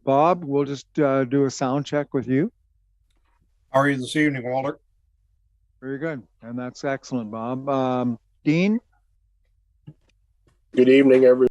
Bob, we'll just do a sound check with you. How are you this evening, Walter? Very good. And that's excellent, Bob. Dean, Good evening, everyone.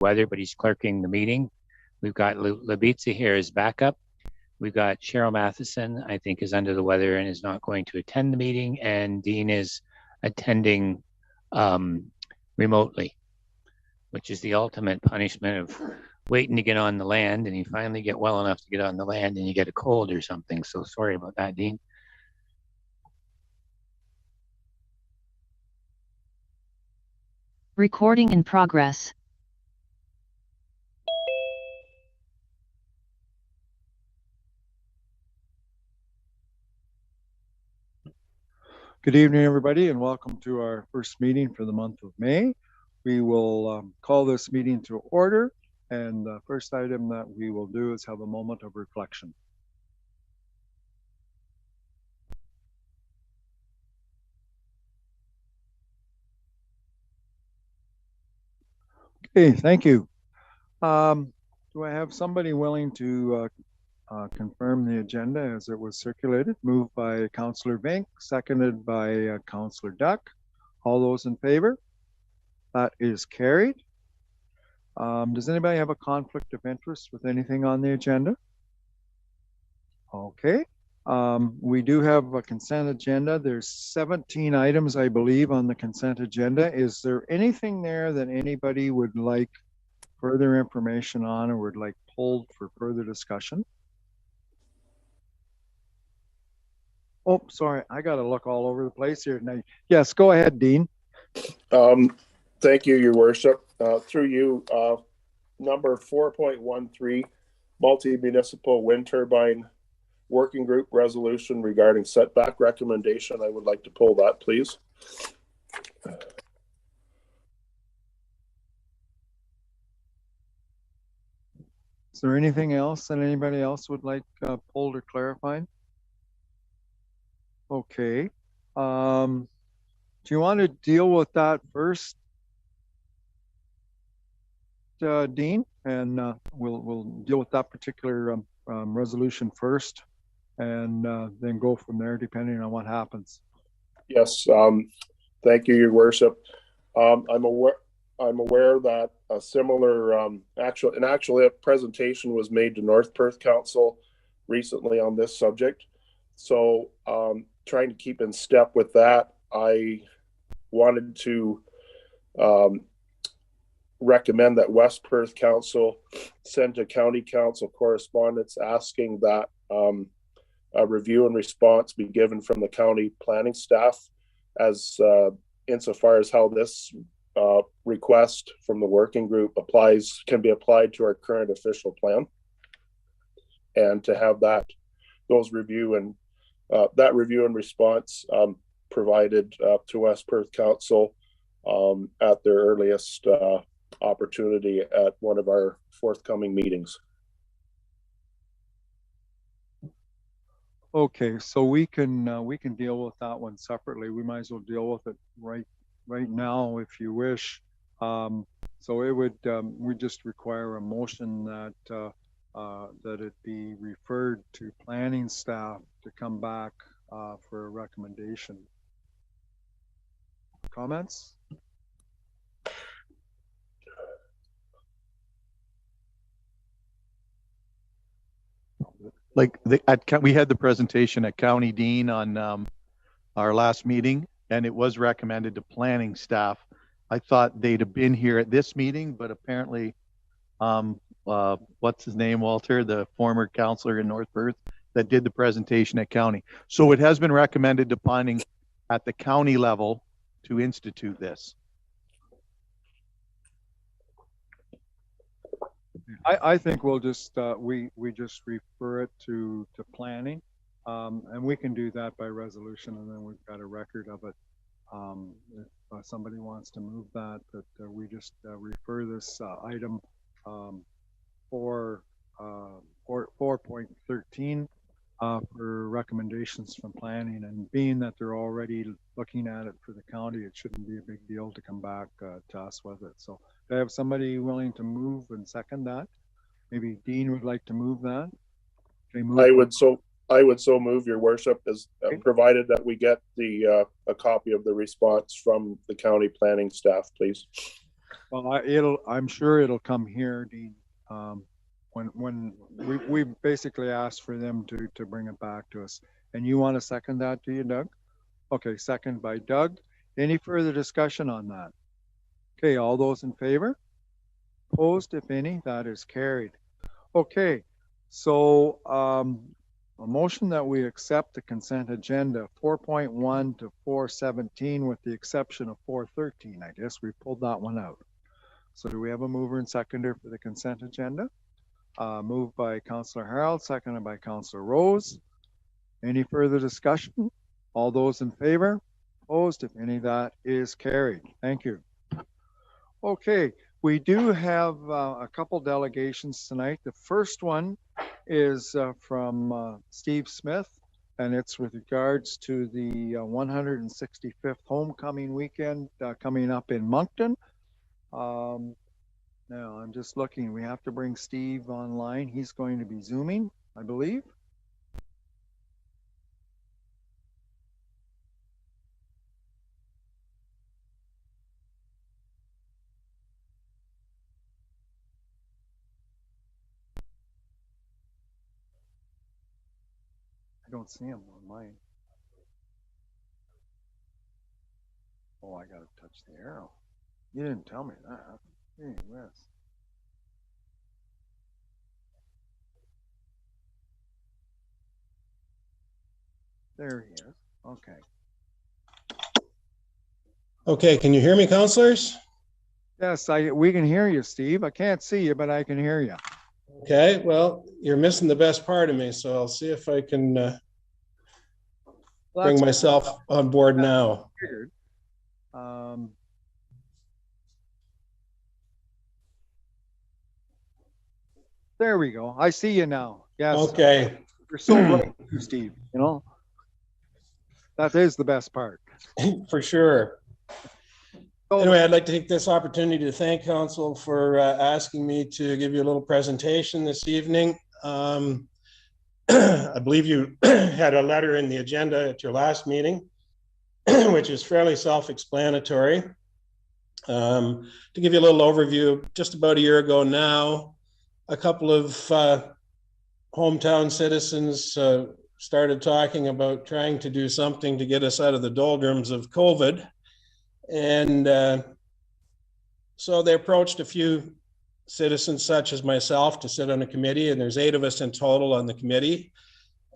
Weather, but he's clerking the meeting. We've got Labitza here as backup. We've got Cheryl Matheson, I think, is under the weather and is not going to attend the meeting. And Dean is attending remotely, which is the ultimate punishment of waiting to get on the land. And you finally get well enough to get on the land and you get a cold or something. So sorry about that, Dean. Recording in progress. good evening, everybody, and welcome to our first meeting for the month of May. We will call this meeting to order, and the first item that we will do is have a moment of reflection. Okay, thank you. Do I have somebody willing to confirm the agenda as it was circulated? Moved by Councillor Vink, seconded by Councillor Duck. All those in favor? That is carried. Does anybody have a conflict of interest with anything on the agenda? Okay. We do have a consent agenda. There's 17 items, I believe, on the consent agenda. Is there anything there that anybody would like further information on or would like pulled for further discussion? Oh, sorry, I got to look all over the place here tonight. Yes, go ahead, Dean. Thank you, Your Worship. Through you, number 4.13, multi-municipal wind turbine working group resolution regarding setback recommendation. I would like to pull that, please. Is there anything else that anybody else would like pulled or clarified? Okay. Do you want to deal with that first, Dean? And we'll deal with that particular resolution first, and then go from there, depending on what happens. Yes. Thank you, Your Worship. I'm aware that a similar actually a presentation was made to North Perth Council recently on this subject. So trying to keep in step with that, I wanted to recommend that West Perth Council send to County Council correspondence asking that a review and response be given from the county planning staff as insofar as how this request from the working group can be applied to our current official plan, and to have that review and response provided to West Perth Council at their earliest opportunity at one of our forthcoming meetings. Okay, so we can deal with that one separately. We might as well deal with it right now if you wish. So it would we just require a motion that that it be referred to planning staff to come back for a recommendation. Comments? Like we had the presentation at County Dean on our last meeting, and it was recommended to planning staff. I thought they'd have been here at this meeting, but apparently, what's his name, Walter, the former counselor in North Perth that did the presentation at county. So it has been recommended to planning at the county level to institute this. I think we'll just we just refer it to planning, and we can do that by resolution, and then we've got a record of it. If somebody wants to move that we just refer this item for 4.13 for recommendations from planning, and being that they're already looking at it for the county, it shouldn't be a big deal to come back to us with it. So do I have somebody willing to move and second that? Maybe Dean would like to move that. I would so move, your worship, as provided that we get the a copy of the response from the county planning staff, please. Well, I'm sure it'll come here, Dean. When we basically asked for them to bring it back to us. And you want to second that, do you, Doug? Okay, second by Doug. Any further discussion on that? Okay, all those in favor? Opposed, if any? That is carried. Okay, so a motion that we accept the consent agenda 4.1 to 417 with the exception of 413. I guess we pulled that one out. So do we have a mover and seconder for the consent agenda? Moved by Councillor Harold, seconded by Councillor Rose. Any further discussion? All those in favor? Opposed, if any? That is carried. Thank you. Okay, we do have a couple delegations tonight. The first one is from Steve Smith, and it's with regards to the 165th homecoming weekend coming up in Moncton. Now I'm just looking, we have to bring Steve online. He's going to be Zooming, I believe. I don't see him on mine. Oh, I gotta touch the arrow. You didn't tell me that. Yes. There he is. Okay. Okay, can you hear me, councilors? Yes, we can hear you, Steve. I can't see you, but I can hear you. Okay, well, you're missing the best part of me, so I'll see if I can bring myself on board now. Figured. There we go. I see you now. Yes. Okay. You're so right, Steve. You know, that is the best part. For sure. So, anyway, I'd like to take this opportunity to thank council for asking me to give you a little presentation this evening. I believe you had a letter in the agenda at your last meeting, which is fairly self-explanatory. To give you a little overview, just about a year ago now, a couple of hometown citizens started talking about trying to do something to get us out of the doldrums of COVID. And so they approached a few citizens such as myself to sit on a committee, and there's 8 of us in total on the committee.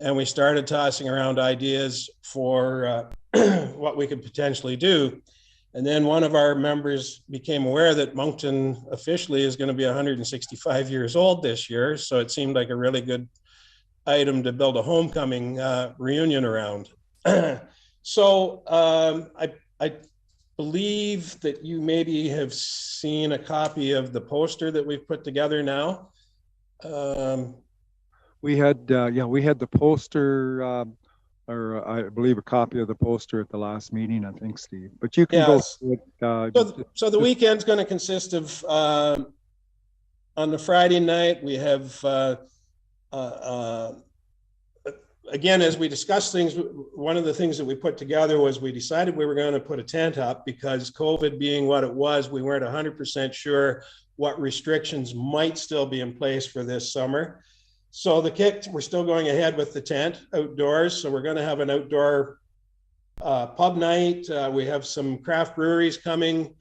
And we started tossing around ideas for what we could potentially do. And then one of our members became aware that Moncton officially is going to be 165 years old this year. So it seemed like a really good item to build a homecoming reunion around. So I believe that you maybe have seen a copy of the poster that we've put together now. We had the poster, or I believe a copy of the poster at the last meeting, I think, Steve. But you can Yes. go through it. So the weekend's going to consist of, on the Friday night, we have, again, as we discussed things, one of the things that we put together was we decided we were going to put a tent up because COVID being what it was, we weren't 100% sure what restrictions might still be in place for this summer. So we're still going ahead with the tent outdoors. So we're going to have an outdoor pub night. We have some craft breweries coming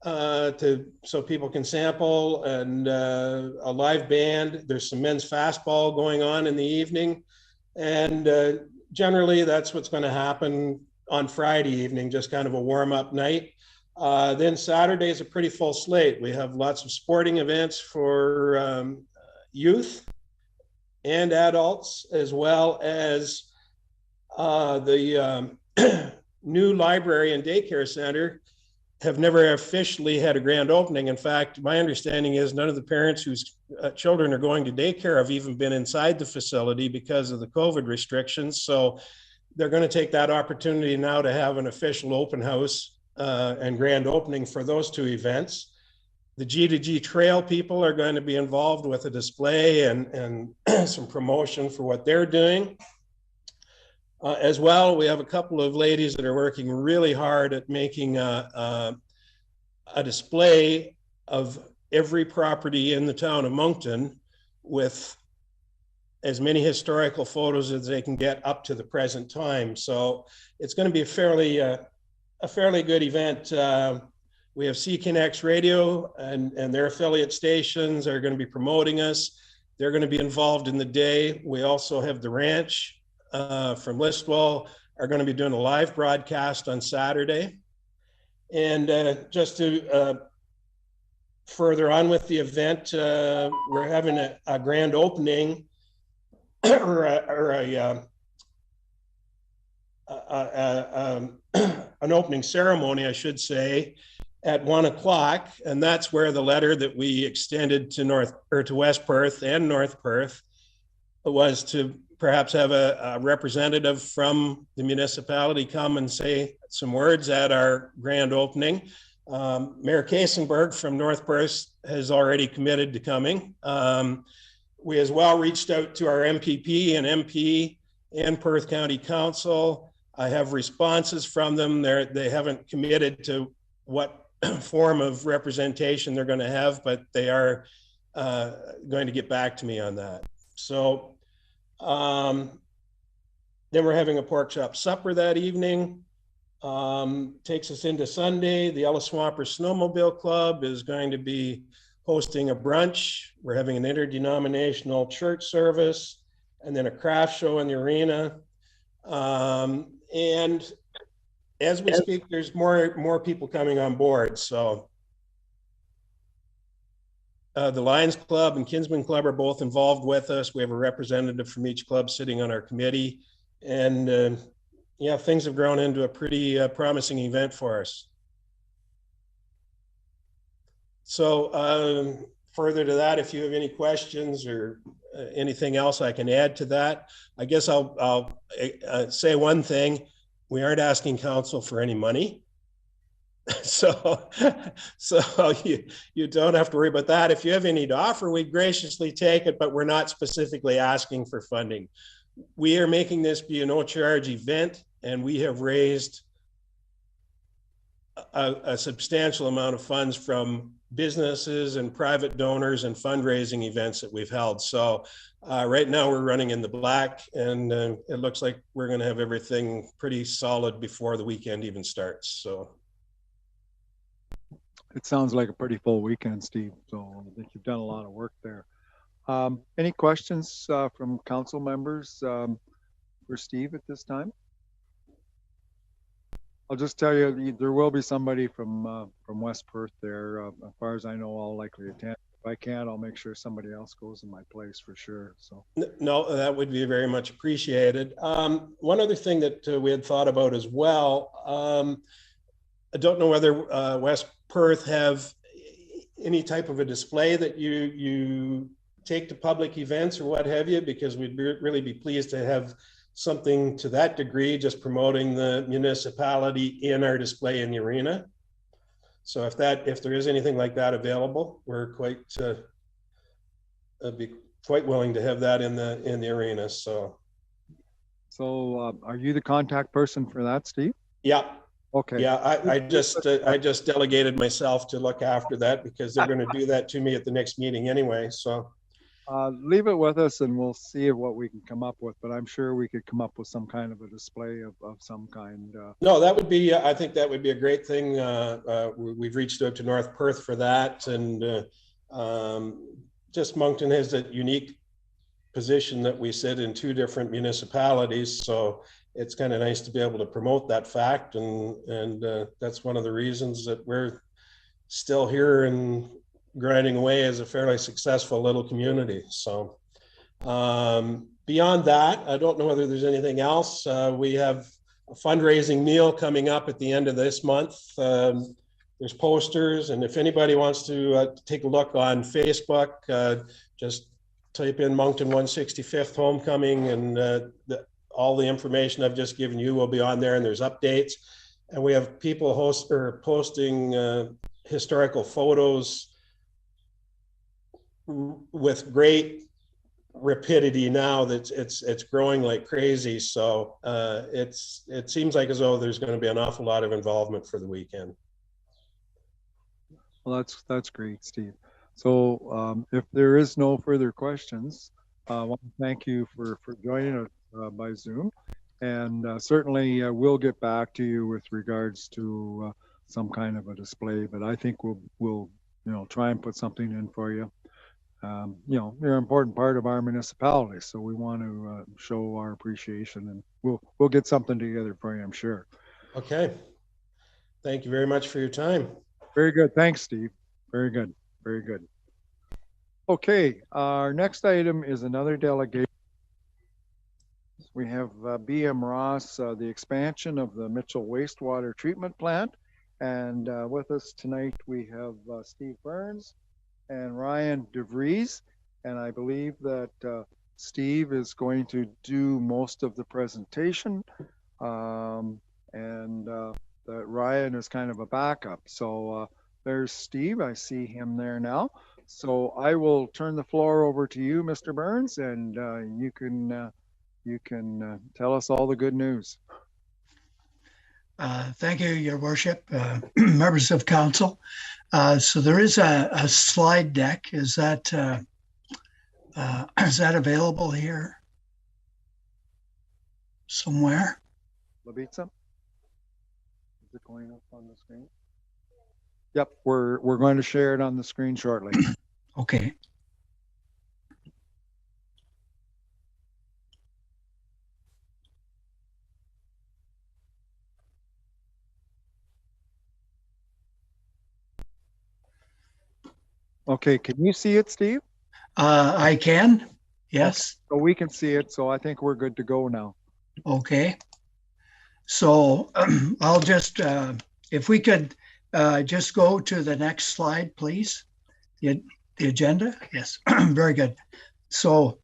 so people can sample, and a live band. There's some men's fastball going on in the evening. And generally that's what's going to happen on Friday evening, just kind of a warm-up night. Then Saturday is a pretty full slate. We have lots of sporting events for youth and adults, as well as the new library and daycare center have never officially had a grand opening. In fact, my understanding is none of the parents whose children are going to daycare have even been inside the facility because of the COVID restrictions. So they're going to take that opportunity now to have an official open house and grand opening for those 2 events. The G2G Trail people are going to be involved with a display and some promotion for what they're doing. As well, we have a couple of ladies that are working really hard at making a display of every property in the town of Moncton with as many historical photos as they can get up to the present time. So it's going to be a fairly good event. We have CKNX Radio and their affiliate stations are going to be promoting us. They're going to be involved in the day. We also have the ranch from Listwell are going to be doing a live broadcast on Saturday. And just to further on with the event, we're having a grand opening or an opening ceremony, I should say, at 1 o'clock. And that's where the letter that we extended to West Perth and North Perth was to perhaps have a representative from the municipality come and say some words at our grand opening. Mayor Kasenberg from North Perth has already committed to coming. We as well reached out to our MPP and MP and Perth County Council. I have responses from them. They haven't committed to what form of representation they're going to have, but they are going to get back to me on that. So then we're having a pork chop supper that evening. Takes us into Sunday. The Ellis Swamper Snowmobile Club is going to be hosting a brunch. We're having an interdenominational church service and then a craft show in the arena. And as we speak, there's more people coming on board. So the Lions Club and Kinsman Club are both involved with us. We have a representative from each club sitting on our committee. And yeah, things have grown into a pretty promising event for us. So further to that, if you have any questions or anything else I can add to that, I guess I'll say one thing. We aren't asking council for any money. So you don't have to worry about that. If you have any to offer, we graciously take it, but we're not specifically asking for funding. We are making this be a no-charge event, and we have raised a substantial amount of funds from businesses and private donors and fundraising events that we've held. So right now we're running in the black, and it looks like we're going to have everything pretty solid before the weekend even starts. So It sounds like a pretty full weekend, Steve. So I think you've done a lot of work there. Any questions from council members for Steve at this time? I'll just tell you, there will be somebody from West Perth there. As far as I know, I'll likely attend. If I can't, I'll make sure somebody else goes in my place for sure. So No, that would be very much appreciated. One other thing that we had thought about as well, I don't know whether West Perth have any type of a display that you take to public events or what have you, because we'd really be pleased to have something to that degree, just promoting the municipality in our display in the arena. So if there is anything like that available, we're be quite willing to have that in the arena. So are you the contact person for that, Steve? yeah. Okay. Yeah, I just delegated myself to look after that, because they're going to do that to me at the next meeting anyway. So leave it with us and we'll see what we can come up with, but I'm sure we could come up with some kind of a display of some kind. No, that would be, I think that would be a great thing. We've reached out to North Perth for that, and just Moncton has a unique position that we sit in 2 different municipalities. So it's kind of nice to be able to promote that fact. And that's one of the reasons that we're still here and grinding away as a fairly successful little community. So beyond that, I don't know whether there's anything else. We have a fundraising meal coming up at the end of this month. There's posters, and if anybody wants to take a look on Facebook, just type in Moncton 165th Homecoming, and all the information I've just given you will be on there, and there's updates. And we have people posting historical photos with great rapidity now. That it's growing like crazy. So it seems like as though there's going to be an awful lot of involvement for the weekend. Well, that's great, Steve. So if there is no further questions, I want to thank you for joining us by Zoom, and certainly we'll get back to you with regards to some kind of a display. But I think we'll try and put something in for you. You're an important part of our municipality, so we want to show our appreciation, and we'll get something together for you, I'm sure. Okay. Thank you very much for your time. Very good. Thanks, Steve. Very good. Very good. Okay, our next item is another delegation. We have BM Ross, the expansion of the Mitchell wastewater treatment plant. And with us tonight, we have Steve Burns and Ryan DeVries. And I believe that Steve is going to do most of the presentation. That Ryan is kind of a backup. So there's Steve. I see him there now. So I will turn the floor over to you, Mr. Burns, and you can tell us all the good news. Thank you, Your Worship, members of council. So there is a slide deck. Is that available here somewhere? Labitza? Is it going up on the screen? Yep, we're going to share it on the screen shortly. Okay. Okay, can you see it, Steve? I can, yes. So we can see it, so I think we're good to go now. Okay. So I'll just, if we could just go to the next slide, please. The agenda, yes, very good. So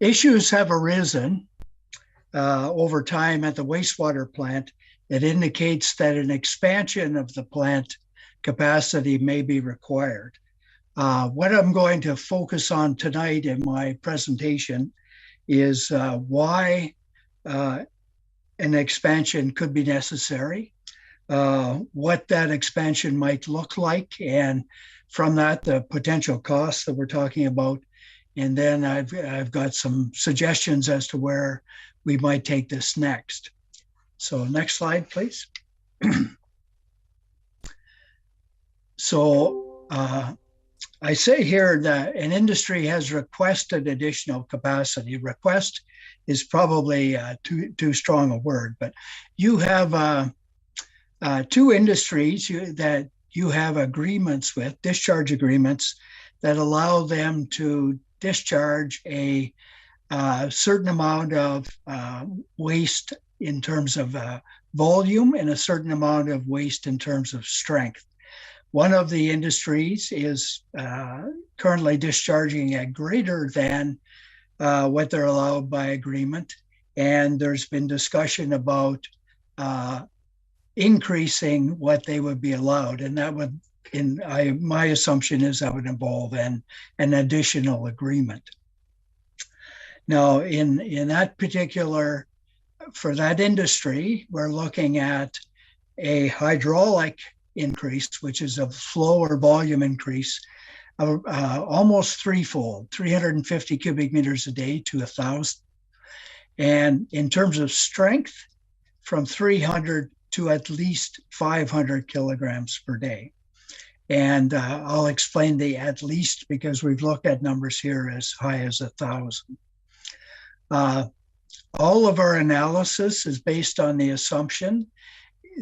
issues have arisen over time at the wastewater plant. It indicates that an expansion of the plant capacity may be required. What I'm going to focus on tonight in my presentation is why an expansion could be necessary, what that expansion might look like, and from that, the potential costs that we're talking about. And then I've got some suggestions as to where we might take this next. So next slide, please. So I say here that an industry has requested additional capacity. Request is probably too strong a word, but you have two industries that you have agreements with, discharge agreements, that allow them to discharge a certain amount of waste in terms of volume and a certain amount of waste in terms of strength. One of the industries is currently discharging at greater than what they're allowed by agreement. And there's been discussion about increasing what they would be allowed. And that would, my assumption is that would involve an additional agreement. Now, in that particular, for that industry, we're looking at a hydraulic increase, which is a flow or volume increase of almost threefold, 350 cubic meters a day to 1,000. And in terms of strength, from 300 to at least 500 kilograms per day. And I'll explain the at least because we've looked at numbers here as high as 1,000. All of our analysis is based on the assumption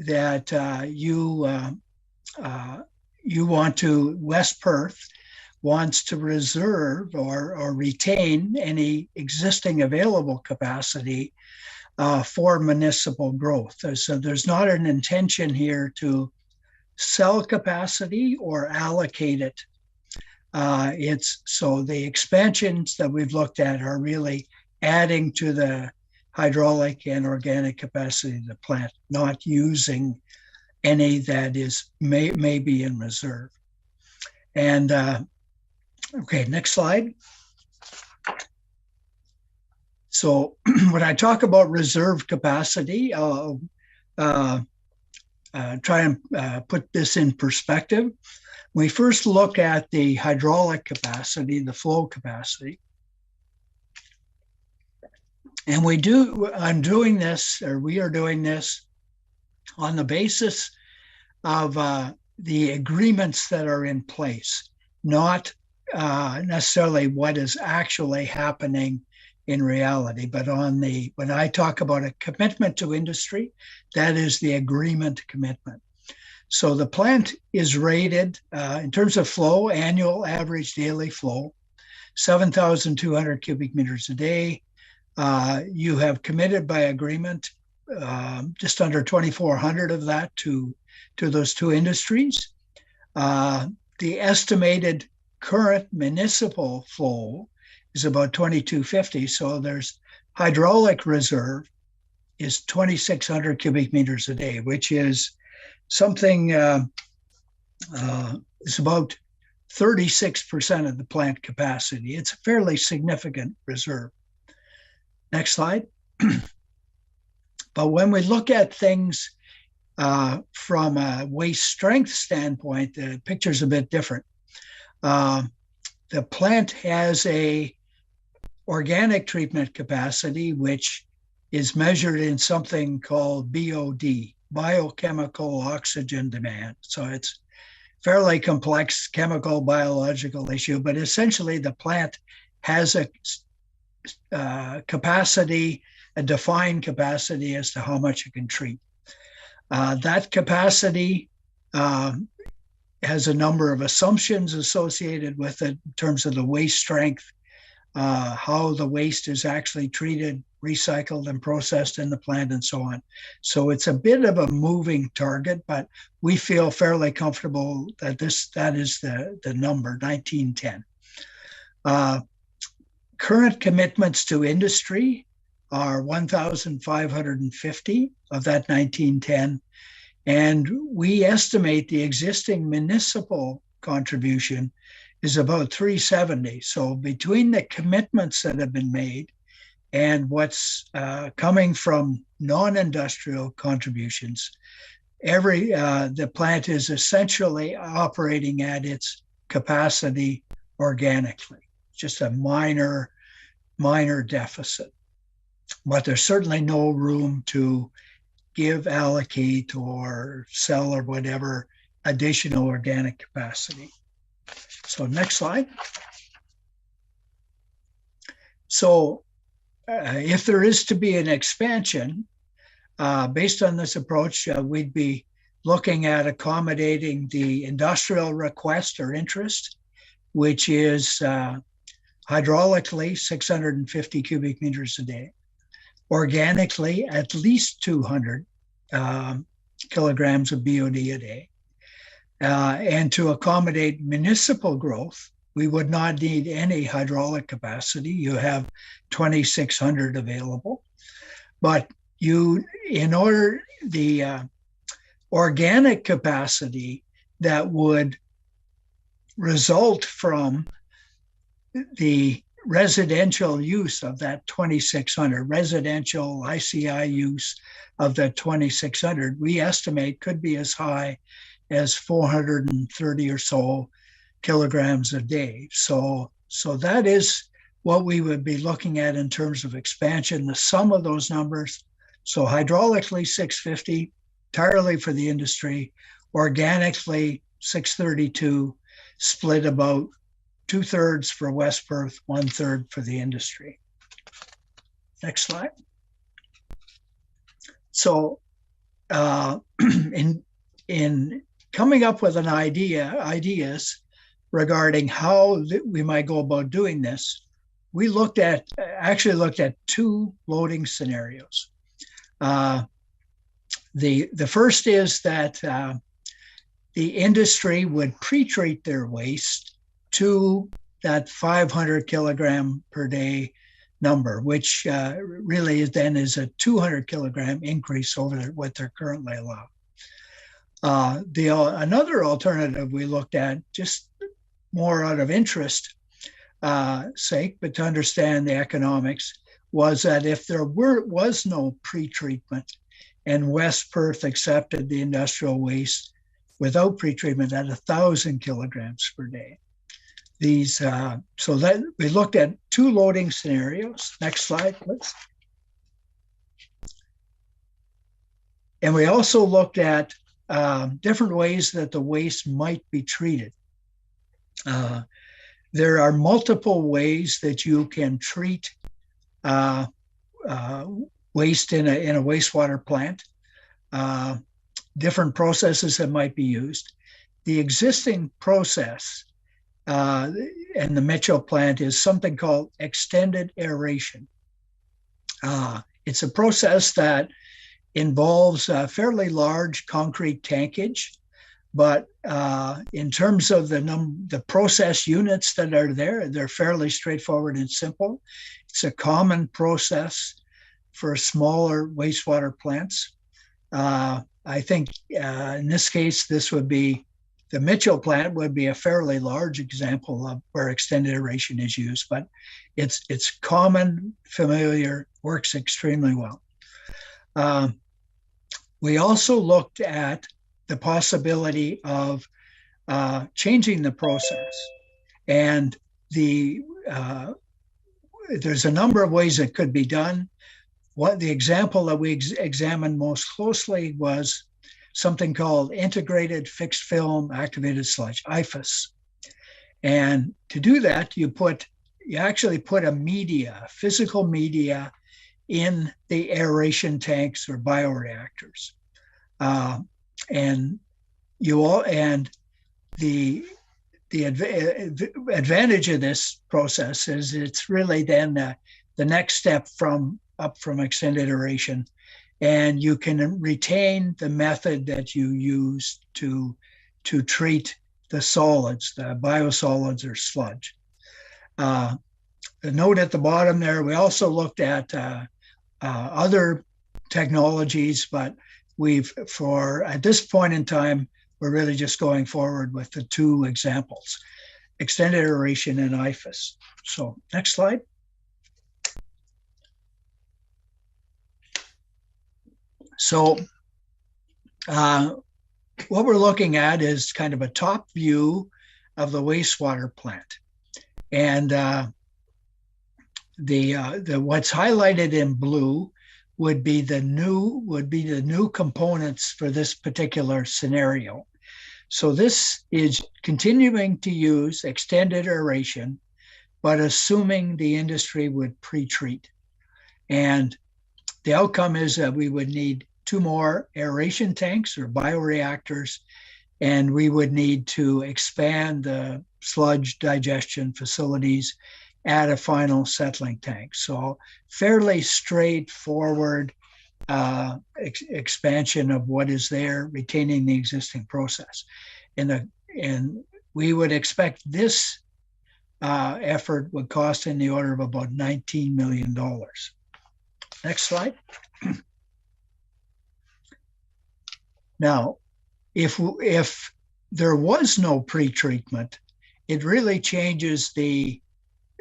that West Perth wants to reserve or retain any existing available capacity for municipal growth. So there's not an intention here to sell capacity or allocate it. So the expansions that we've looked at are really adding to the hydraulic and organic capacity of the plant, not using any that may be in reserve. And okay, next slide. So when I talk about reserve capacity, I'll try and put this in perspective. We first look at the hydraulic capacity, the flow capacity. And we are doing this on the basis of the agreements that are in place, not necessarily what is actually happening in reality, but when I talk about a commitment to industry, that is the agreement commitment. So the plant is rated in terms of flow, annual average daily flow, 7,200 cubic meters a day. You have committed by agreement just under 2,400 of that to those two industries. The estimated current municipal flow is about 2,250. So there's hydraulic reserve is 2,600 cubic meters a day, which is something is about 36% of the plant capacity. It's a fairly significant reserve. Next slide. But when we look at things from a waste strength standpoint, the picture's a bit different. The plant has a organic treatment capacity, which is measured in something called BOD, biochemical oxygen demand. So it's fairly complex chemical biological issue, but essentially the plant has a capacity, a defined capacity as to how much it can treat. That capacity has a number of assumptions associated with it in terms of the waste strength, how the waste is actually treated, recycled and processed in the plant and so on. So it's a bit of a moving target, but we feel fairly comfortable that that is the number, 1910. Current commitments to industry are 1,550 of that 1910. And we estimate the existing municipal contribution is about 370. So between the commitments that have been made and what's coming from non-industrial contributions, the plant is essentially operating at its capacity organically. Just a minor deficit. But there's certainly no room to give, allocate, or sell or whatever additional organic capacity. So next slide. So if there is to be an expansion, based on this approach, we'd be looking at accommodating the industrial request or interest, which is hydraulically 650 cubic meters a day, organically at least 200 kilograms of BOD a day. And to accommodate municipal growth, we would not need any hydraulic capacity. You have 2,600 available. But in order, the organic capacity that would result from the residential use of that 2,600, residential ICI use of that 2,600, we estimate could be as high as 430 or so kilograms a day. So that is what we would be looking at in terms of expansion, the sum of those numbers. So hydraulically 650, entirely for the industry, organically 632, split about 2/3 for West Perth, 1/3 for the industry. Next slide. So in coming up with ideas regarding how we might go about doing this, we actually looked at two loading scenarios. The first is that the industry would pre-treat their waste to that 500 kilogram per day number, which really is a 200 kilogram increase over what they're currently allowed. Another alternative we looked at, just more out of interest sake, but to understand the economics, was that if there was no pre-treatment and West Perth accepted the industrial waste without pre-treatment at 1,000 kilograms per day. So that we looked at two loading scenarios. Next slide, please. And we also looked at different ways that the waste might be treated. There are multiple ways that you can treat waste in a wastewater plant, different processes that might be used. The existing process in the Mitchell plant is something called extended aeration. It's a process that involves a fairly large concrete tankage, but in terms of the process units that are there, they're fairly straightforward and simple. It's a common process for smaller wastewater plants. I think in this case, the Mitchell plant would be a fairly large example of where extended aeration is used, but it's common, familiar, works extremely well. We also looked at the possibility of changing the process, and there's a number of ways it could be done. The example that we examined most closely was something called integrated fixed film activated sludge, IFAS. And to do that, you actually put a physical media in the aeration tanks or bioreactors. And the advantage of this process is it's really then the next step up from extended aeration, and you can retain the method that you use to treat the solids, the biosolids or sludge. The note at the bottom there, we also looked at other technologies, but at this point in time, we're really just going forward with the two examples, extended aeration and IFAS. So next slide. So what we're looking at is kind of a top view of the wastewater plant. And what's highlighted in blue would be the new components for this particular scenario. So this is continuing to use extended aeration, but assuming the industry would pre-treat. And the outcome is that we would need 2 more aeration tanks or bioreactors, and we would need to expand the sludge digestion facilities, add a final settling tank. So fairly straightforward expansion of what is there, retaining the existing process. And we would expect this effort would cost in the order of about $19 million. Next slide. Now, if there was no pre-treatment, it really changes the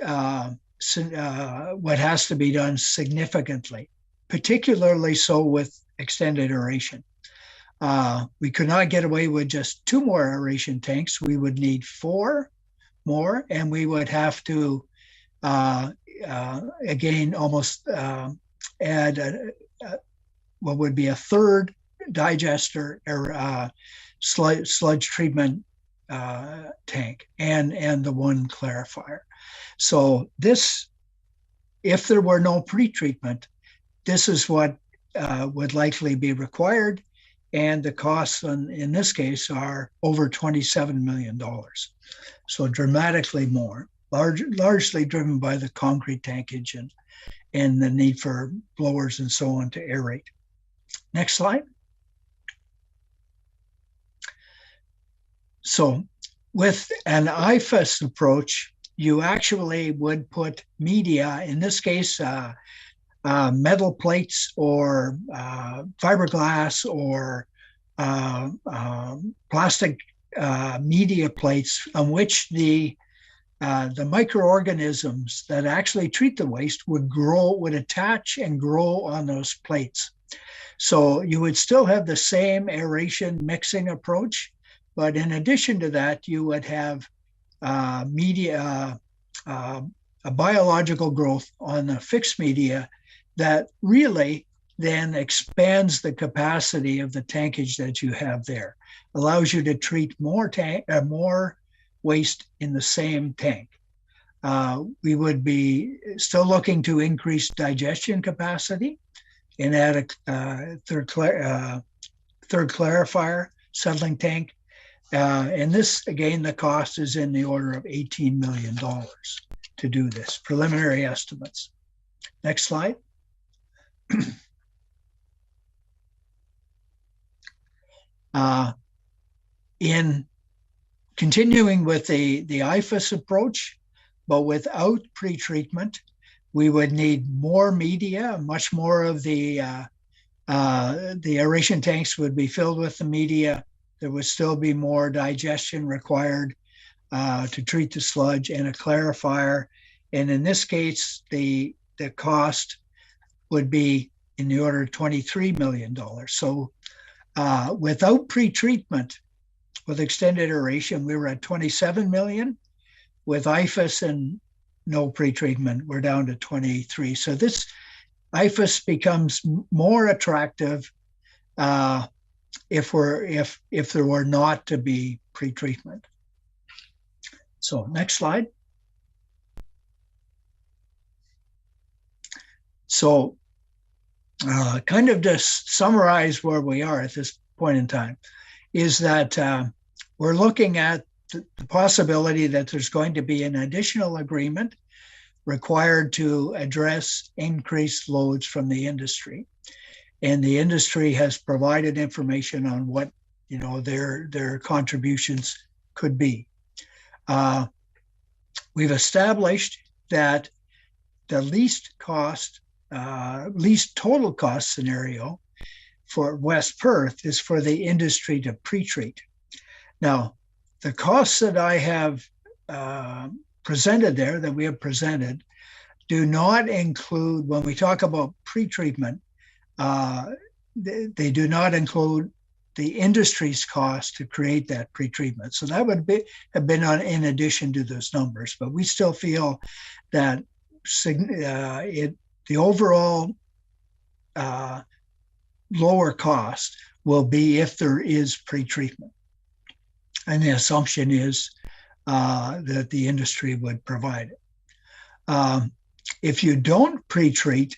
what has to be done significantly, particularly so with extended aeration. We could not get away with just 2 more aeration tanks. We would need 4 more, and we would have to, again, almost add what would be a 3rd digester or sludge treatment tank and the 1 clarifier. So this, if there were no pre-treatment, this is what would likely be required, and the costs in this case are over $27 million. So dramatically more, largely driven by the concrete tankage and the need for blowers and so on to aerate. Next slide. So with an IFAS approach, you actually would put media, in this case, metal plates or fiberglass or plastic media plates on which the microorganisms that actually treat the waste would attach and grow on those plates. So you would still have the same aeration mixing approach, but in addition to that, you would have a biological growth on the fixed media that really then expands the capacity of the tankage that you have there, allows you to treat more waste in the same tank. We would be still looking to increase digestion capacity and add a third clarifier settling tank. And this, again, the cost is in the order of $18 million to do this, preliminary estimates. Next slide. In continuing with the IFAS approach, but without pre-treatment, we would need more media, much more of the aeration tanks would be filled with the media. There would still be more digestion required to treat the sludge and a clarifier. And in this case, the cost would be in the order of $23 million. So without pre-treatment, with extended aeration, we were at 27 million. With IFAS and no pre-treatment, we're down to 23. So this IFAS becomes more attractive if there were not to be pre-treatment. So next slide. So kind of to summarize where we are at this point in time is that we're looking at the possibility that there's going to be an additional agreement required to address increased loads from the industry. And the industry has provided information on what their contributions could be. We've established that the least total cost scenario for West Perth is for the industry to pre-treat. Now, the costs that I have presented there, that we have presented, do not include, when we talk about pre-treatment, they do not include the industry's cost to create that pre-treatment. So that would have been in addition to those numbers, but we still feel that the overall lower cost will be if there is pre-treatment. And the assumption is that the industry would provide it. If you don't pre-treat,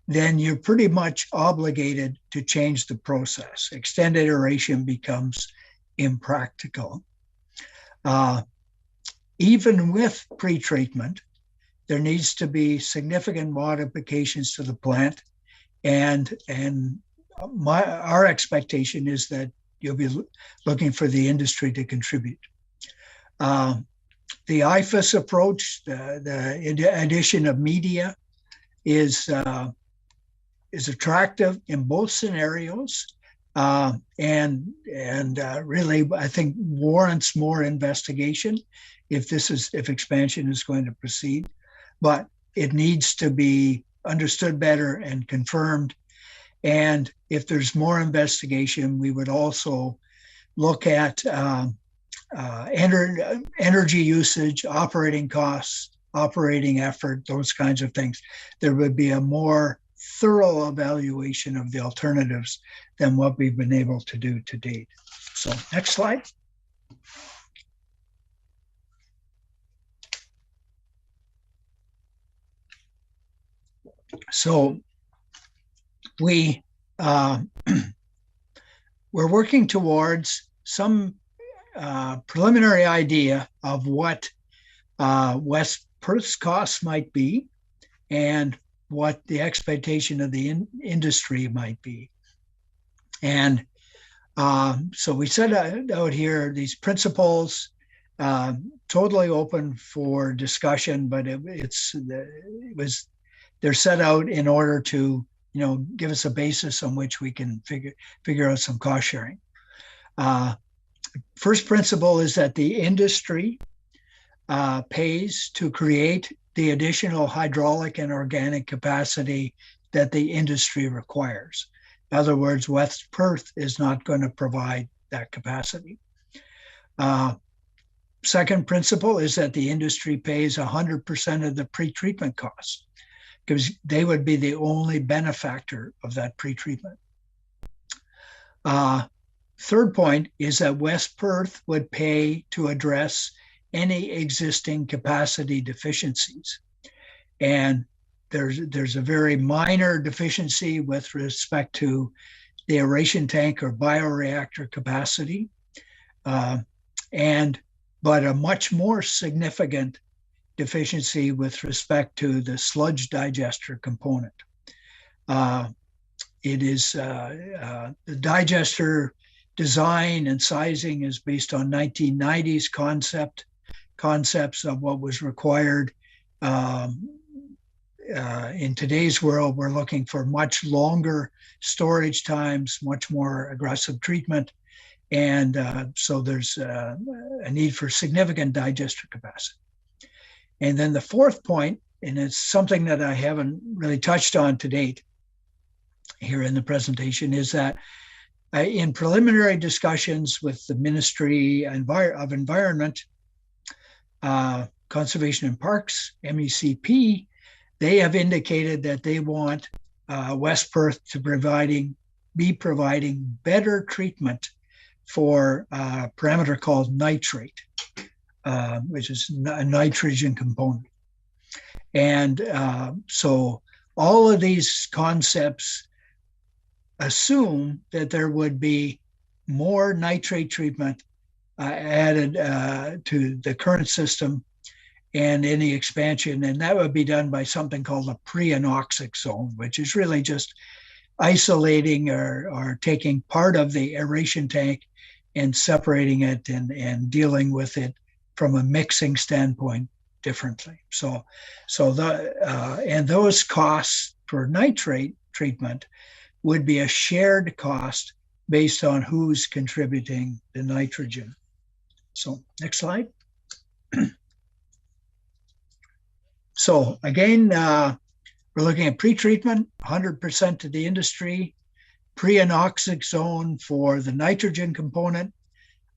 then you're pretty much obligated to change the process. Extended aeration becomes impractical. Even with pre-treatment, there needs to be significant modifications to the plant, and our expectation is that you'll be looking for the industry to contribute. The IFAS approach, the addition of media, is attractive in both scenarios, and really, I think, warrants more investigation if expansion is going to proceed. But it needs to be understood better and confirmed. And if there's more investigation, we would also look at energy usage, operating costs, operating effort, those kinds of things. There would be a more thorough evaluation of the alternatives than what we've been able to do to date. So next slide. So we're working towards some preliminary idea of what West Perth's costs might be and what the expectation of the industry might be. And so we set out here these principles, totally open for discussion, but they're set out in order to, give us a basis on which we can figure out some cost sharing. First principle is that the industry pays to create the additional hydraulic and organic capacity that the industry requires. In other words, West Perth is not going to provide that capacity. Second principle is that the industry pays 100% of the pretreatment costs, because they would be the only benefactor of that pretreatment. Third point is that West Perth would pay to address any existing capacity deficiencies. And there's a very minor deficiency with respect to the aeration tank or bioreactor capacity, but a much more significant deficiency with respect to the sludge digester component. It is the digester design and sizing is based on 1990s concepts of what was required. In today's world, we're looking for much longer storage times, much more aggressive treatment. And so there's a need for significant digester capacity. And then the fourth point, and it's something that I haven't really touched on to date here in the presentation, is that in preliminary discussions with the Ministry of Environment, Conservation and Parks, MECP, they have indicated that they want West Perth to be providing better treatment for a parameter called nitrate, which is a nitrogen component. And so all of these concepts assume that there would be more nitrate treatment added to the current system and any expansion, and that would be done by something called a pre-anoxic zone, which is really just isolating or taking part of the aeration tank and separating it and dealing with it from a mixing standpoint differently. So and those costs for nitrate treatment would be a shared cost based on who's contributing the nitrogen. So next slide. So again, we're looking at pre-treatment, 100% to the industry, pre-anoxic zone for the nitrogen component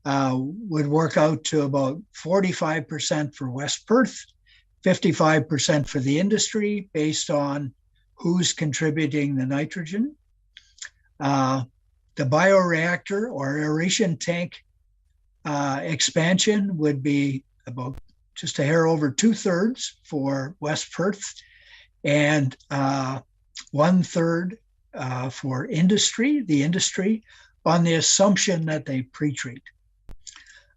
would work out to about 45% for West Perth, 55% for the industry based on who's contributing the nitrogen. The bioreactor or aeration tank expansion would be about just a hair over 2/3 for West Perth and 1/3 for industry, the industry, on the assumption that they pre-treat.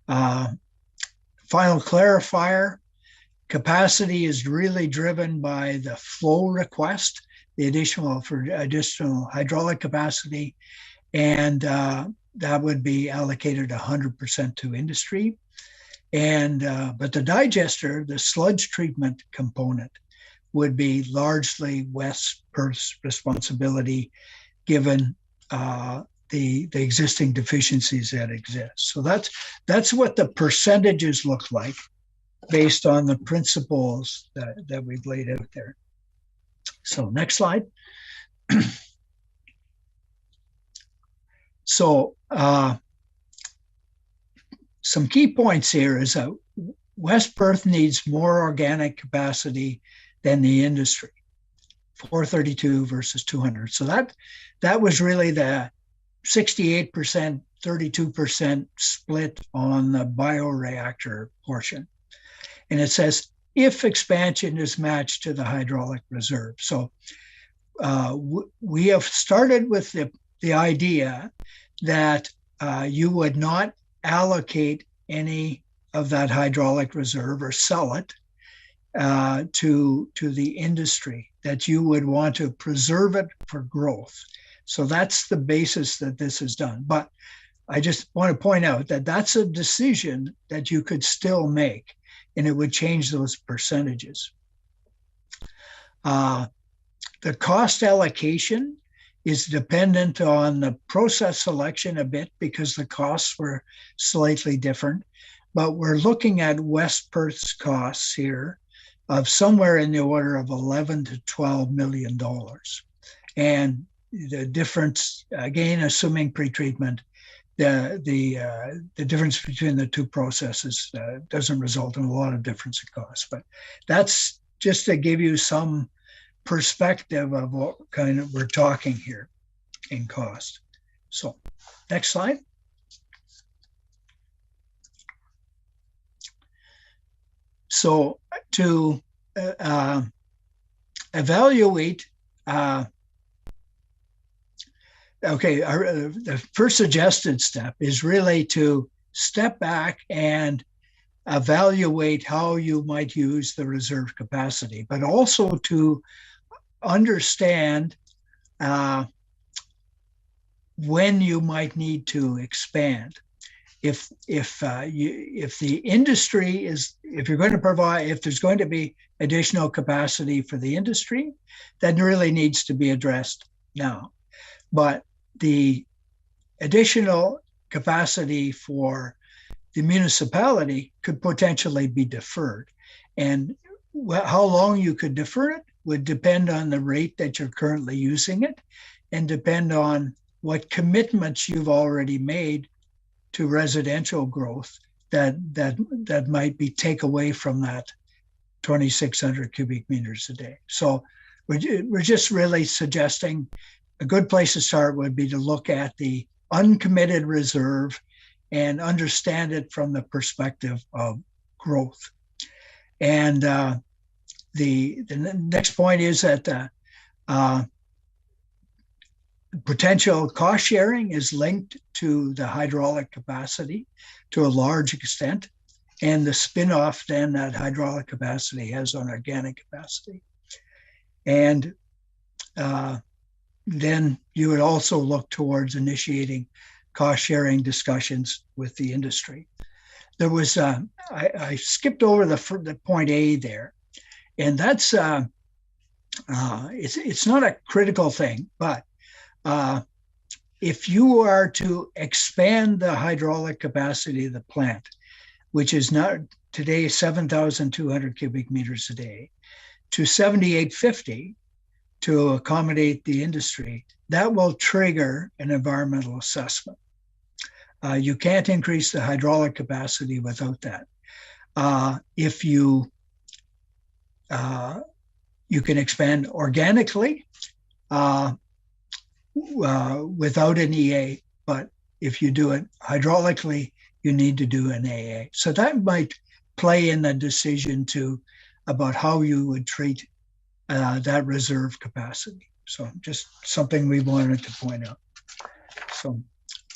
Final clarifier, capacity is really driven by the flow request, the additional hydraulic capacity, and that would be allocated 100% to industry. And but the digester, the sludge treatment component, would be largely West Perth's responsibility, given the existing deficiencies that exist. So that's what the percentages look like based on the principles that we've laid out there. So next slide. So some key points here is that West Perth needs more organic capacity than the industry, 432 versus 200. So that was really the 68%, 32% split on the bioreactor portion. And it says, if expansion is matched to the hydraulic reserve. So we have started with the idea that you would not allocate any of that hydraulic reserve or sell it to the industry, that you would want to preserve it for growth. So that's the basis that this is done. But I just want to point out that that's a decision that you could still make, and it would change those percentages. The cost allocation is dependent on the process selection a bit because the costs were slightly different. But we're looking at West Perth's costs here of somewhere in the order of $11 to $12 million. And the difference, again, assuming pretreatment, the difference between the two processes doesn't result in a lot of difference in cost. But that's just to give you some perspective of what kind of we're talking here in cost. So next slide. So to evaluate, the first suggested step is really to step back and evaluate how you might use the reserve capacity, but also to understand when you might need to expand. If the industry is, if you're going to provide, if there's going to be additional capacity for the industry, that really needs to be addressed now. But the additional capacity for the municipality could potentially be deferred. And how long you could defer it would depend on the rate that you're currently using it and depend on what commitments you've already made to residential growth that might be take away from that 2,600 cubic meters a day. So we're just really suggesting a good place to start would be to look at the uncommitted reserve and understand it from the perspective of growth. And the next point is that potential cost sharing is linked to the hydraulic capacity to a large extent, and the spin-off then that hydraulic capacity has on organic capacity. And then you would also look towards initiating cost-sharing discussions with the industry. There was, I skipped over the point A there, and that's, it's not a critical thing, but if you are to expand the hydraulic capacity of the plant, which is now today 7,200 cubic meters a day, to 7,850 to accommodate the industry, that will trigger an environmental assessment. You can't increase the hydraulic capacity without that. If you can expand organically without an EA, but if you do it hydraulically, you need to do an AA. So that might play in the decision too about how you would treat that reserve capacity. So just something we wanted to point out. So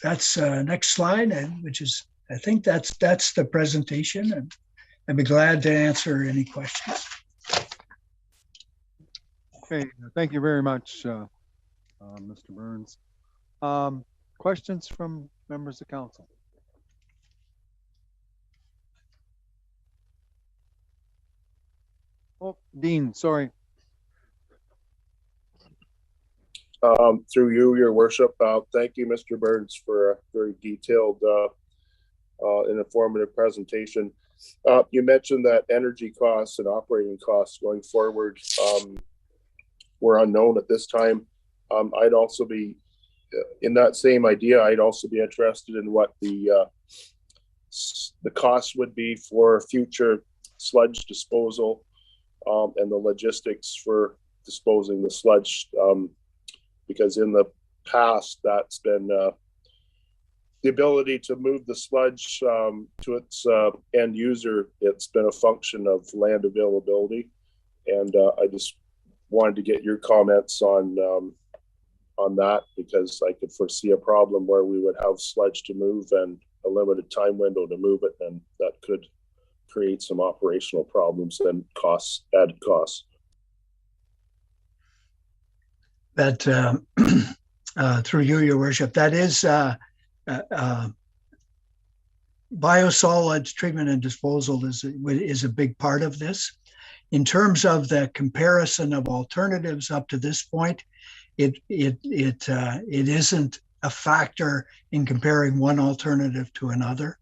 that's next slide, which is, I think that's the presentation, and I'd be glad to answer any questions. Okay, thank you very much, Mr. Burns. Questions from members of council? Oh, Dean, sorry. Through you, your worship, thank you, Mr. Burns, for a very detailed and informative presentation. You mentioned that energy costs and operating costs going forward were unknown at this time. I'd also be, in that same idea, I'd also be interested in what the costs would be for future sludge disposal and the logistics for disposing the sludge. Because in the past, that's been the ability to move the sludge to its end user. It's been a function of land availability, and I just wanted to get your comments on that, because I could foresee a problem where we would have sludge to move and a limited time window to move it, and that could create some operational problems and costs, added costs. That through you, your worship, that is biosolids treatment and disposal is a big part of this. In terms of the comparison of alternatives up to this point, it isn't a factor in comparing one alternative to another.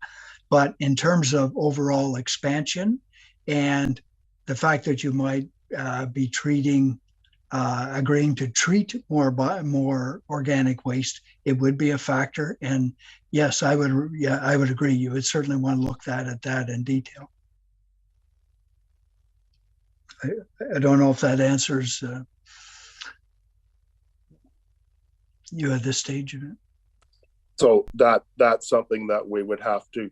But in terms of overall expansion and the fact that you might be agreeing to treat more organic waste, it would be a factor. And yes, I would agree. You would certainly want to look at that in detail. I don't know if that answers you at this stage of it. So that's something that we would have to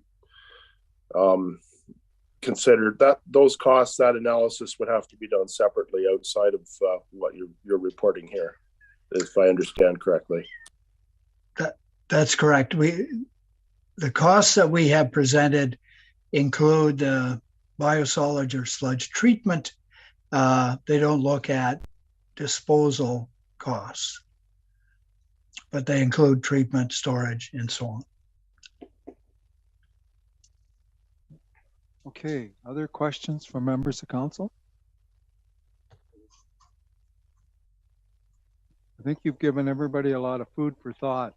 consider. That those costs, that analysis would have to be done separately outside of what you're reporting here, if I understand correctly. That's correct. The costs that we have presented include biosolids or sludge treatment. They don't look at disposal costs, but they include treatment, storage, and so on. Okay, other questions from members of council? I think you've given everybody a lot of food for thought.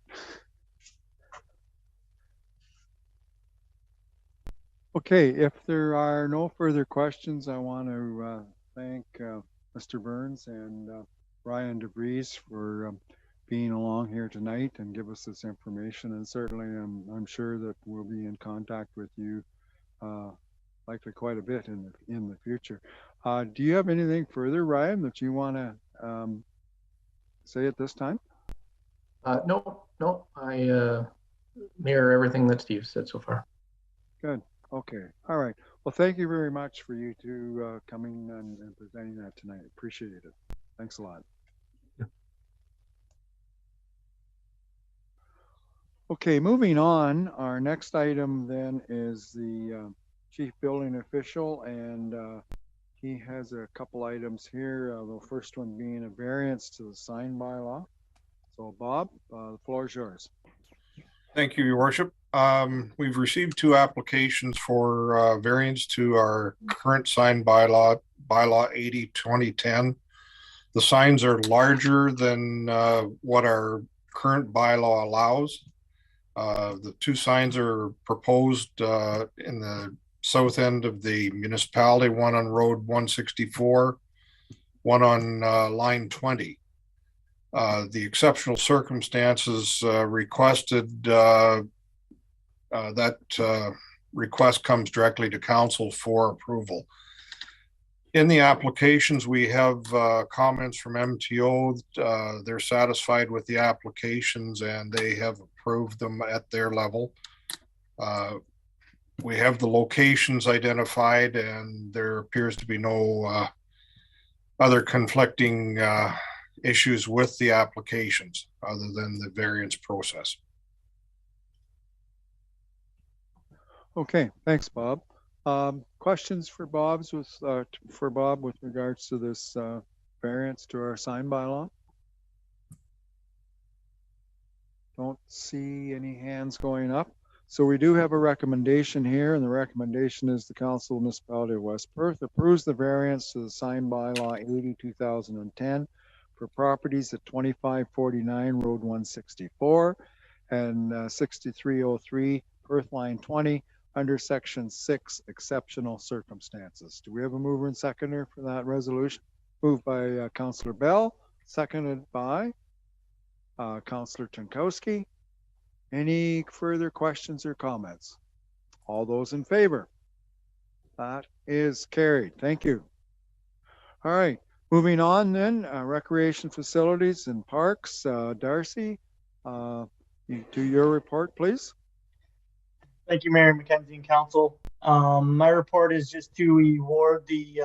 Okay, if there are no further questions, I want to thank Mr. Burns and Ryan DeVries for being along here tonight and give us this information. And certainly I'm sure that we'll be in contact with you likely quite a bit in the future. Do you have anything further, Ryan, that you want to say at this time? No, I mirror everything that Steve said so far. Good. Okay. All right. Well, thank you very much for you two coming and presenting that tonight. Appreciate it. Thanks a lot. Yeah. Okay, moving on. Our next item then is the chief building official, and he has a couple items here. The first one being a variance to the sign bylaw. So Bob, the floor is yours. Thank you, your worship. We've received 2 applications for variance to our current sign bylaw 80/2010. The signs are larger than what our current bylaw allows. The 2 signs are proposed in the south end of the municipality, one on Road 164, one on line 20. The exceptional circumstances requested, that request comes directly to council for approval. In the applications, we have comments from MTO. They're satisfied with the applications and they have approved them at their level. We have the locations identified, and there appears to be no other conflicting issues with the applications other than the variance process. Okay, thanks, Bob. Questions for Bob with regards to this variance to our sign bylaw? Don't see any hands going up. So we do have a recommendation here, and the recommendation is the Council of Municipality of West Perth approves the variance to the sign bylaw 80/2010 for properties at 2549 Road 164 and 6303 Perth Line 20 under Section 6 Exceptional Circumstances. Do we have a mover and seconder for that resolution? Moved by Councillor Bell, seconded by Councillor Jankowski. Any further questions or comments? All those in favor? That is carried. Thank you. All right, moving on then, recreation facilities and parks. Darcy, you do your report, please. Thank you, Mayor McKenzie and Council. My report is just to award the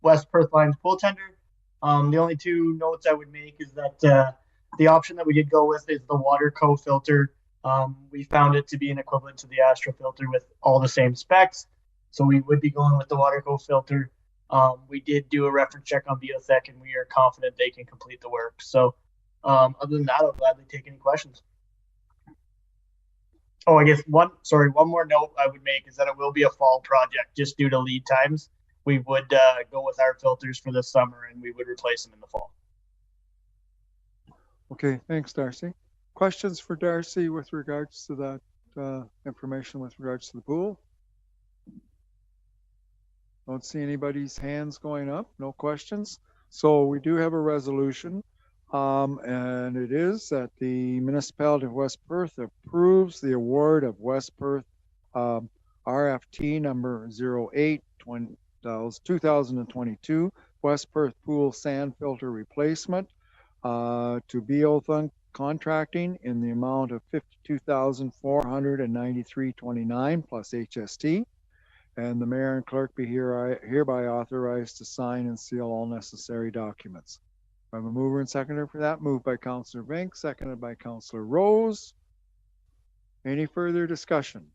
West Perth Lions pool tender. The only two notes I would make is that the option that we did go with is the WaterCo filter. We found it to be an equivalent to the Astro filter with all the same specs. So we would be going with the WaterCo filter. We did do a reference check on Biotech, and we are confident they can complete the work. So other than that, I'll gladly take any questions. Oh, I guess one more note I would make is that it will be a fall project just due to lead times. We would go with our filters for the summer, and we would replace them in the fall. Okay, thanks, Darcy. Questions for Darcy with regards to that information with regards to the pool? Don't see anybody's hands going up. No questions. So we do have a resolution, and it is that the municipality of West Perth approves the award of West Perth RFT number 08 2022 West Perth pool sand filter replacement to Beothun Contracting in the amount of $52,493.29 plus HST. And the mayor and clerk be hereby authorized to sign and seal all necessary documents. I have a mover and seconder for that. Moved by Councillor Vink, seconded by Councillor Rose. Any further discussion?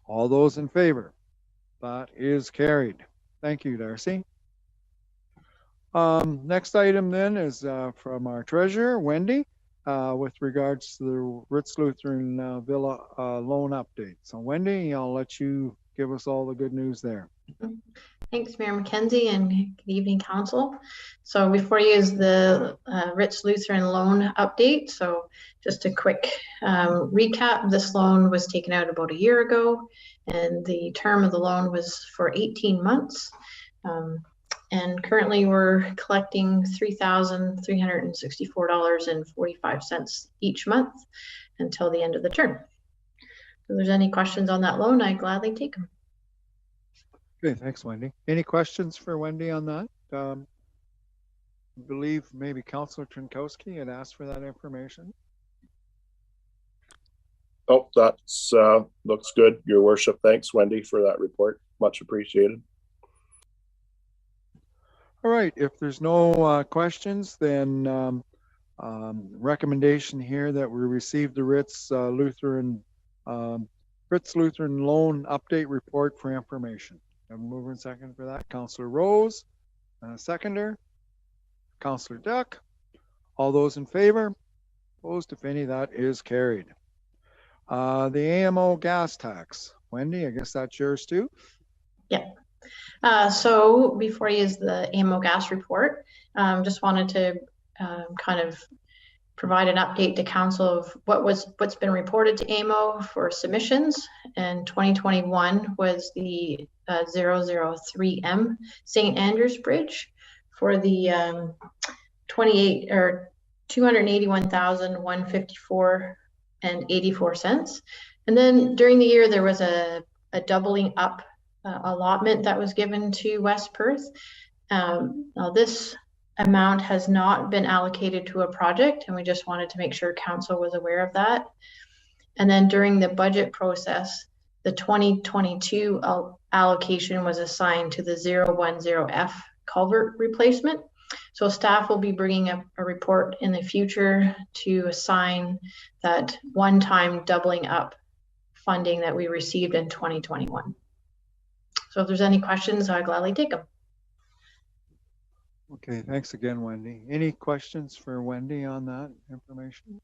All those in favor? That is carried. Thank you, Darcy. Next item then is from our treasurer, Wendy, with regards to the Ritz Lutheran Villa loan update. So Wendy, I'll let you give us all the good news there. Thanks, Mayor McKenzie, and good evening, Council. So before you is the Ritz Lutheran loan update. So just a quick recap. This loan was taken out about a year ago, and the term of the loan was for 18 months. And currently we're collecting $3,364.45 each month until the end of the term. If there's any questions on that loan, I gladly take them. Okay, thanks, Wendy. Any questions for Wendy on that? I believe maybe Councillor Jankowski had asked for that information. Oh, that's looks good, Your Worship. Thanks, Wendy, for that report. Much appreciated. All right, if there's no questions, then recommendation here that we received the Ritz Lutheran loan update report for information. I'm moving second for that. Councillor Rose, seconder. Councillor Duck. All those in favor? Opposed, if any, that is carried. The AMO gas tax. Wendy, I guess that's yours too. Yeah. So before you use the AMO gas report, just wanted to kind of provide an update to council of what's been reported to AMO for submissions. And 2021 was the 003M St. Andrews Bridge for the 281,154.84. And then during the year there was a doubling up allotment that was given to West Perth. Now this amount has not been allocated to a project, and we just wanted to make sure council was aware of that. And then during the budget process, the 2022 allocation was assigned to the 010F culvert replacement. So staff will be bringing up a report in the future to assign that one-time doubling up funding that we received in 2021. So if there's any questions, I'd gladly take them. Okay, thanks again, Wendy. Any questions for Wendy on that information?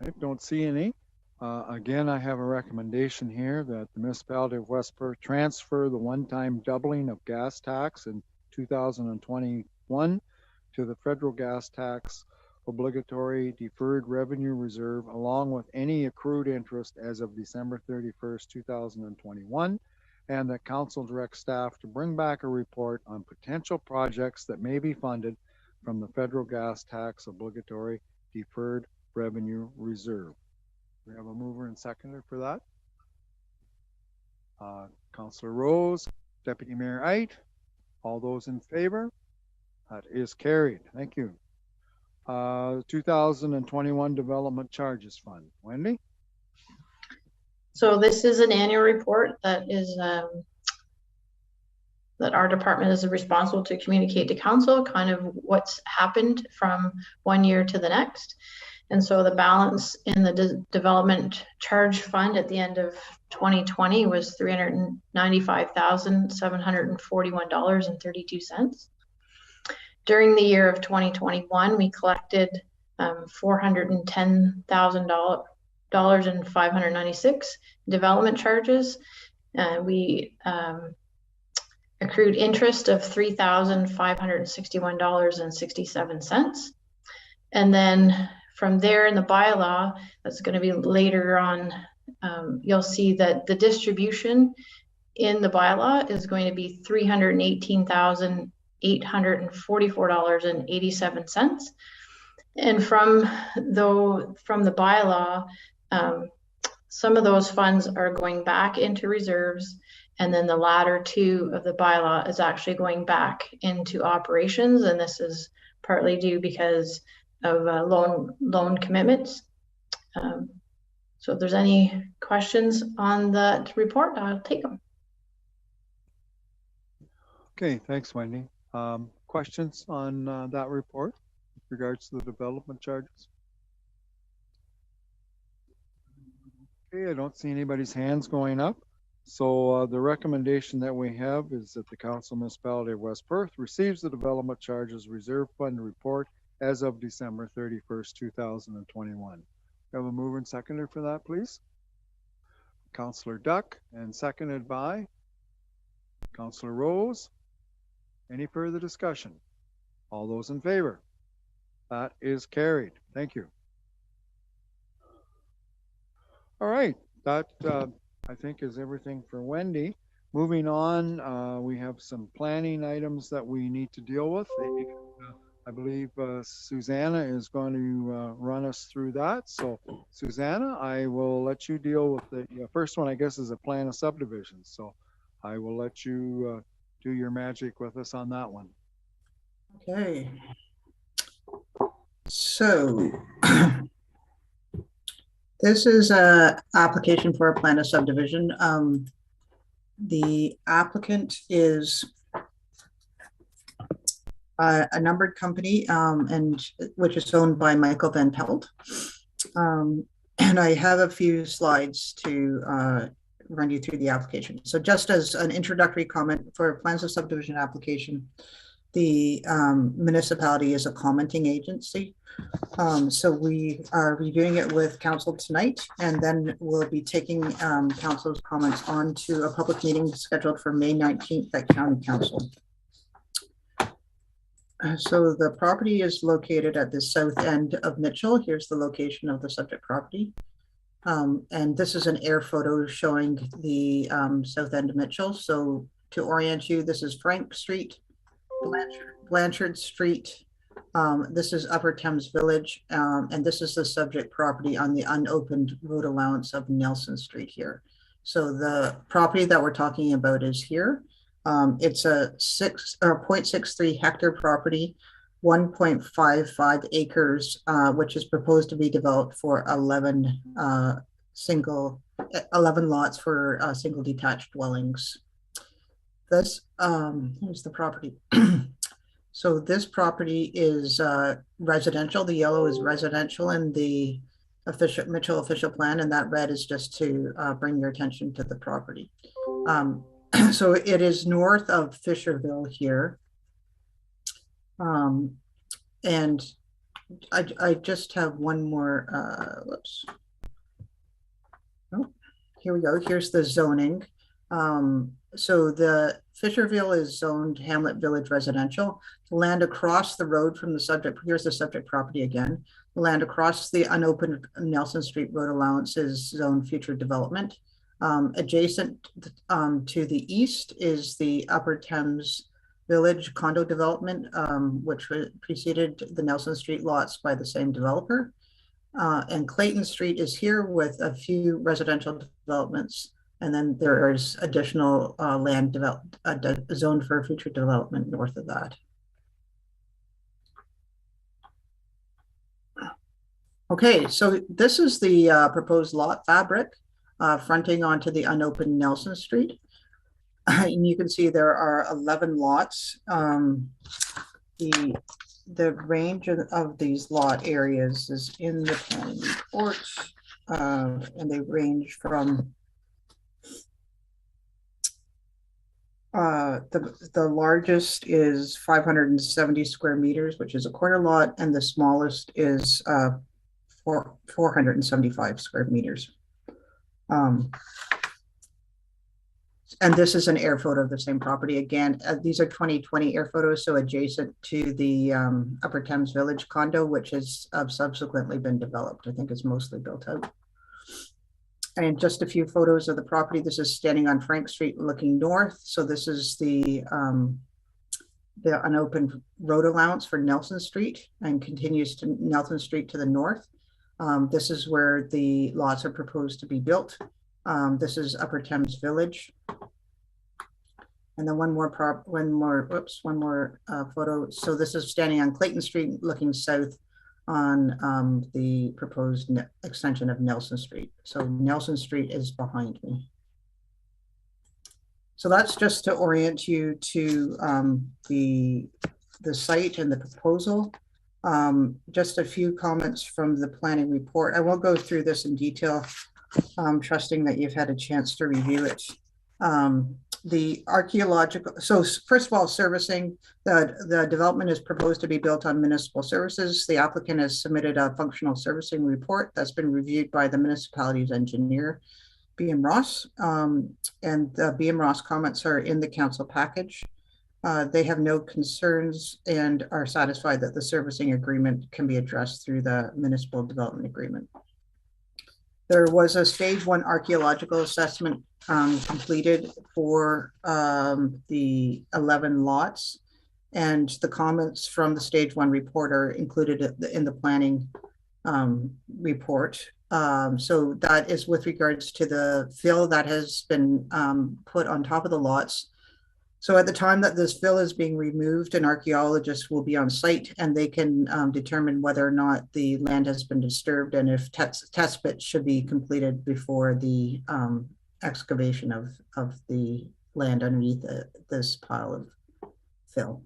I don't see any. Again, I have a recommendation here that the municipality of West Perth transfer the one-time doubling of gas tax in 2021 to the federal gas tax obligatory deferred revenue reserve, along with any accrued interest as of December 31st, 2021, and that council directs staff to bring back a report on potential projects that may be funded from the federal gas tax obligatory deferred revenue reserve. We have a mover and seconder for that. Councillor Rose, Deputy Mayor Ait, all those in favor? That is carried. Thank you. 2021 Development Charges Fund. Wendy? So this is an annual report that is that our department is responsible to communicate to council kind of what's happened from one year to the next. And so the balance in the development charge fund at the end of 2020 was $395,741.32. During the year of 2021, we collected $410,000 and 596 development charges. We accrued interest of $3,561.67. And then from there in the bylaw, that's going to be later on, you'll see that the distribution in the bylaw is going to be $318,844.87. And from the bylaw, some of those funds are going back into reserves, and then the latter two of the bylaw is actually going back into operations, and this is partly due because of loan commitments. So if there's any questions on that report, I'll take them. Okay, thanks, Wendy. Questions on that report with regards to the development charges? Okay, I don't see anybody's hands going up. So the recommendation that we have is that the Council Municipality of West Perth receives the development charges reserve fund report as of December 31st, 2021. We have a mover and seconder for that, please. Councillor Duck, and seconded by Councillor Rose. Any further discussion? All those in favor? That is carried. Thank you. All right, that I think is everything for Wendy. Moving on, we have some planning items that we need to deal with. I believe Susanna is going to run us through that. So Susanna, I will let you deal with the first one, I guess, is a plan of subdivision. So I will let you do your magic with us on that one. Okay. So this is an application for a plan of subdivision. The applicant is a numbered company, and which is owned by Michael Van Pelt. And I have a few slides to run you through the application. So just as an introductory comment for plans of subdivision application, the municipality is a commenting agency. So we are reviewing it with council tonight, and then we'll be taking council's comments on to a public meeting scheduled for May 19th at County Council. So the property is located at the south end of Mitchell. Here's the location of the subject property. And this is an air photo showing the south end of Mitchell. So to orient you, this is Frank Street, Blanchard Street. This is Upper Thames Village, and this is the subject property on the unopened road allowance of Nelson Street here. So the property that we're talking about is here. It's a 0.63 hectare property 1.55 acres, which is proposed to be developed for 11 lots for single detached dwellings. This, here's the property. So this property is residential. The yellow is residential in the Mitchell official plan, and that red is just to bring your attention to the property. So it is north of Fisherville here. And I just have one more, whoops. Oh, here we go. Here's the zoning. So the Fisherville is zoned Hamlet Village Residential. The land across the road from the subject, here's the subject property again. The land across the unopened Nelson Street Road allowance is zoned future development. Adjacent to the east is the Upper Thames Village condo development, which preceded the Nelson Street lots by the same developer. And Clayton Street is here with a few residential developments. And then there is additional land developed, zoned for future development north of that. Okay, so this is the proposed lot fabric fronting onto the unopened Nelson Street. And you can see there are 11 lots. The range of these lot areas is in the planning report, and they range from the largest is 570 square meters, which is a corner lot, and the smallest is 475 square meters. And this is an air photo of the same property. Again, these are 2020 air photos, so adjacent to the Upper Thames Village condo, which has subsequently been developed. I think it's mostly built out. And just a few photos of the property. This is standing on Frank Street looking north. So this is the unopened road allowance for Nelson Street and continues to Nelson Street to the north. This is where the lots are proposed to be built. This is Upper Thames Village. And then one more photo. So this is standing on Clayton Street looking south on the proposed extension of Nelson Street. So Nelson Street is behind me. So that's just to orient you to the site and the proposal. Just a few comments from the planning report. I won't go through this in detail, trusting that you've had a chance to review it. The archaeological, so first of all, servicing, the development is proposed to be built on municipal services. The applicant has submitted a functional servicing report that's been reviewed by the municipality's engineer, BM Ross, and the BM Ross comments are in the council package. They have no concerns and are satisfied that the servicing agreement can be addressed through the municipal development agreement. There was a stage 1 archaeological assessment completed for the 11 lots, and the comments from the stage 1 report are included in the planning report. So that is with regards to the fill that has been put on top of the lots. So at the time that this fill is being removed, an archaeologist will be on site and they can determine whether or not the land has been disturbed and if test pits should be completed before the excavation of the land underneath this pile of fill.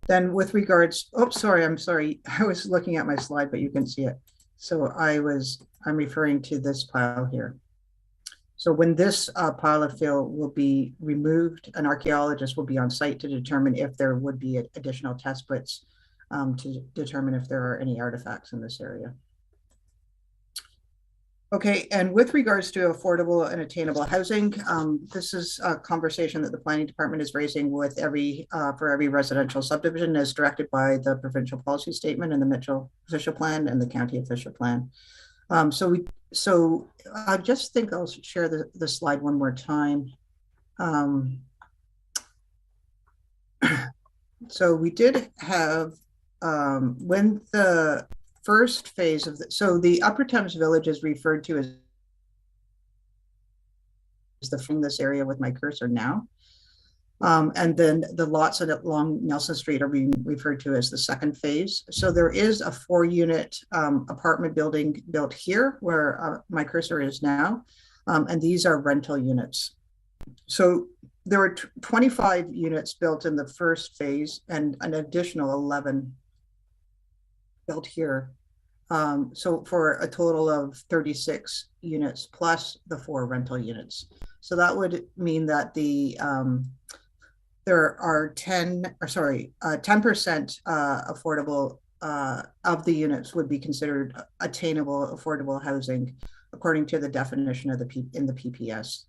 Then with regards, oh, sorry, I'm sorry. I was looking at my slide, but you can see it. So I'm referring to this pile here. So when this pile of fill will be removed, an archaeologist will be on site to determine if there would be additional test pits to determine if there are any artifacts in this area. Okay, and with regards to affordable and attainable housing, this is a conversation that the planning department is raising with for every residential subdivision as directed by the provincial policy statement and the Mitchell official plan and the county official plan. So I just think I'll share the slide one more time. So we did have, when the first phase of so the Upper Thames Village is referred to as from this area with my cursor now. And then the lots along Nelson Street are being referred to as the second phase. So there is a 4-unit apartment building built here where my cursor is now. And these are rental units. So there were 25 units built in the first phase and an additional 11 built here. So for a total of 36 units plus the 4 rental units. So that would mean that there are 10% affordable of the units would be considered attainable affordable housing according to the definition of in the PPS.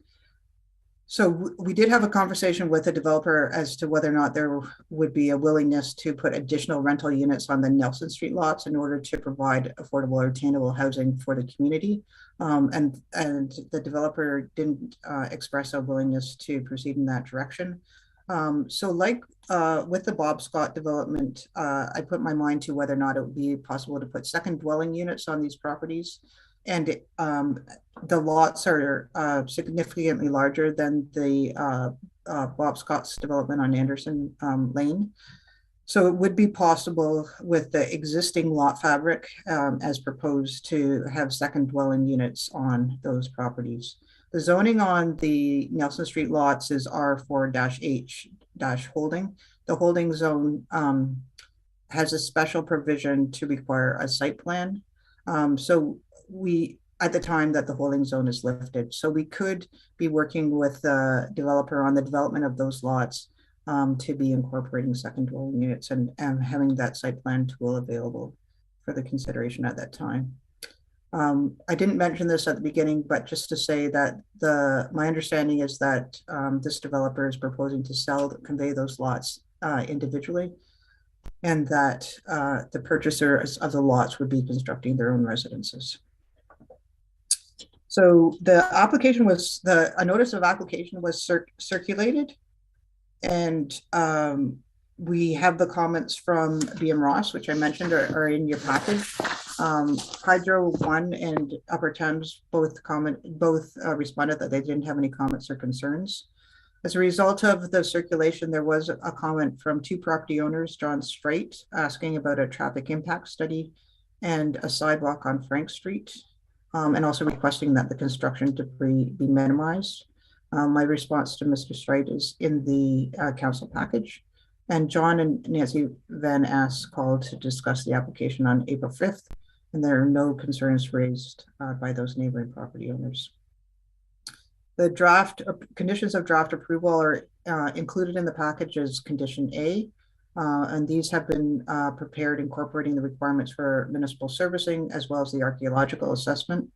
So we did have a conversation with the developer as to whether or not there would be a willingness to put additional rental units on the Nelson Street lots in order to provide affordable or attainable housing for the community. And the developer didn't express a willingness to proceed in that direction. So like with the Bob Scott development, I put my mind to whether or not it would be possible to put second dwelling units on these properties. And the lots are significantly larger than the Bob Scott's development on Anderson Lane. So it would be possible with the existing lot fabric as proposed to have second dwelling units on those properties. The zoning on the Nelson Street lots is R4-H-holding. The holding zone has a special provision to require a site plan. So we, at the time that the holding zone is lifted, so we could be working with the developer on the development of those lots to be incorporating second dwelling units and having that site plan tool available for the consideration at that time. I didn't mention this at the beginning, but just to say that my understanding is that this developer is proposing to convey those lots individually, and that the purchasers of the lots would be constructing their own residences. So the application was, a notice of application was circulated, and we have the comments from BM Ross, which I mentioned are in your package. Hydro One and Upper Thames both responded that they didn't have any comments or concerns. As a result of the circulation, there was a comment from 2 property owners, John Straight, asking about a traffic impact study and a sidewalk on Frank Street, and also requesting that the construction debris be minimized. My response to Mr. Straight is in the council package. And John and Nancy Van Ass called to discuss the application on April 5th, and there are no concerns raised by those neighboring property owners. The conditions of draft approval are included in the package as condition A, and these have been prepared incorporating the requirements for municipal servicing as well as the archaeological assessment.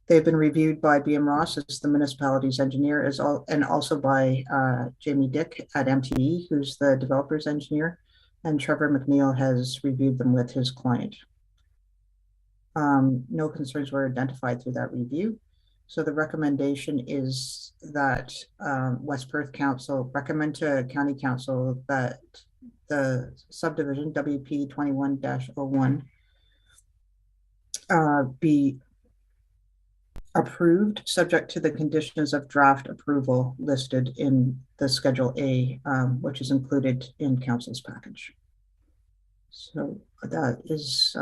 They've been reviewed by BM Ross as the municipality's engineer, and also by Jamie Dick at MTE, who's the developer's engineer, and Trevor McNeil has reviewed them with his client. No concerns were identified through that review. So the recommendation is that West Perth Council recommend to County Council that the subdivision WP 21-01 be approved subject to the conditions of draft approval listed in the Schedule A, which is included in Council's package. So that is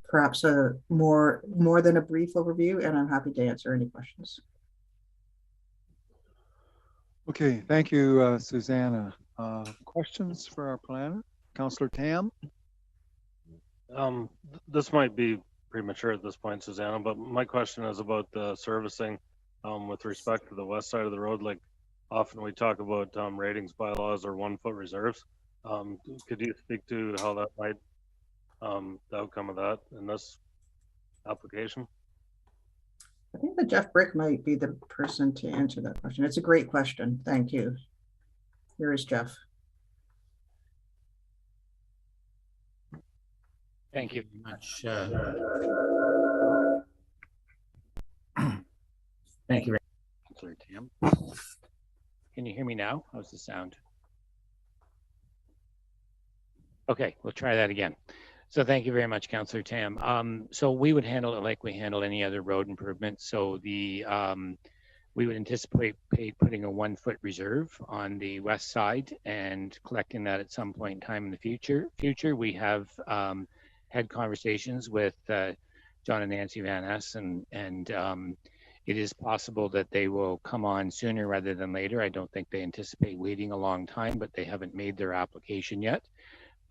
perhaps a more than a brief overview, and I'm happy to answer any questions. Okay, thank you, Susanna. Questions for our planner? Councillor Tam? This might be premature at this point, Susanna, but my question is about the servicing with respect to the west side of the road. Like often we talk about ratings bylaws or 1-foot reserves. Could you speak to how that might, the outcome of that in this application? I think that Jeff Brick might be the person to answer that question. It's a great question. Thank you. Here is Jeff. Thank you very much. Thank you very much, Councillor Tam. Can you hear me now? How's the sound? Okay, we'll try that again. So thank you very much, Councillor Tam. So we would handle it like we handle any other road improvement. So the We would anticipate putting a 1 foot reserve on the west side and collecting that at some point in time in the future. We have had conversations with John and Nancy Van Ness, and it is possible that they will come on sooner rather than later. I don't think they anticipate waiting a long time, but they haven't made their application yet.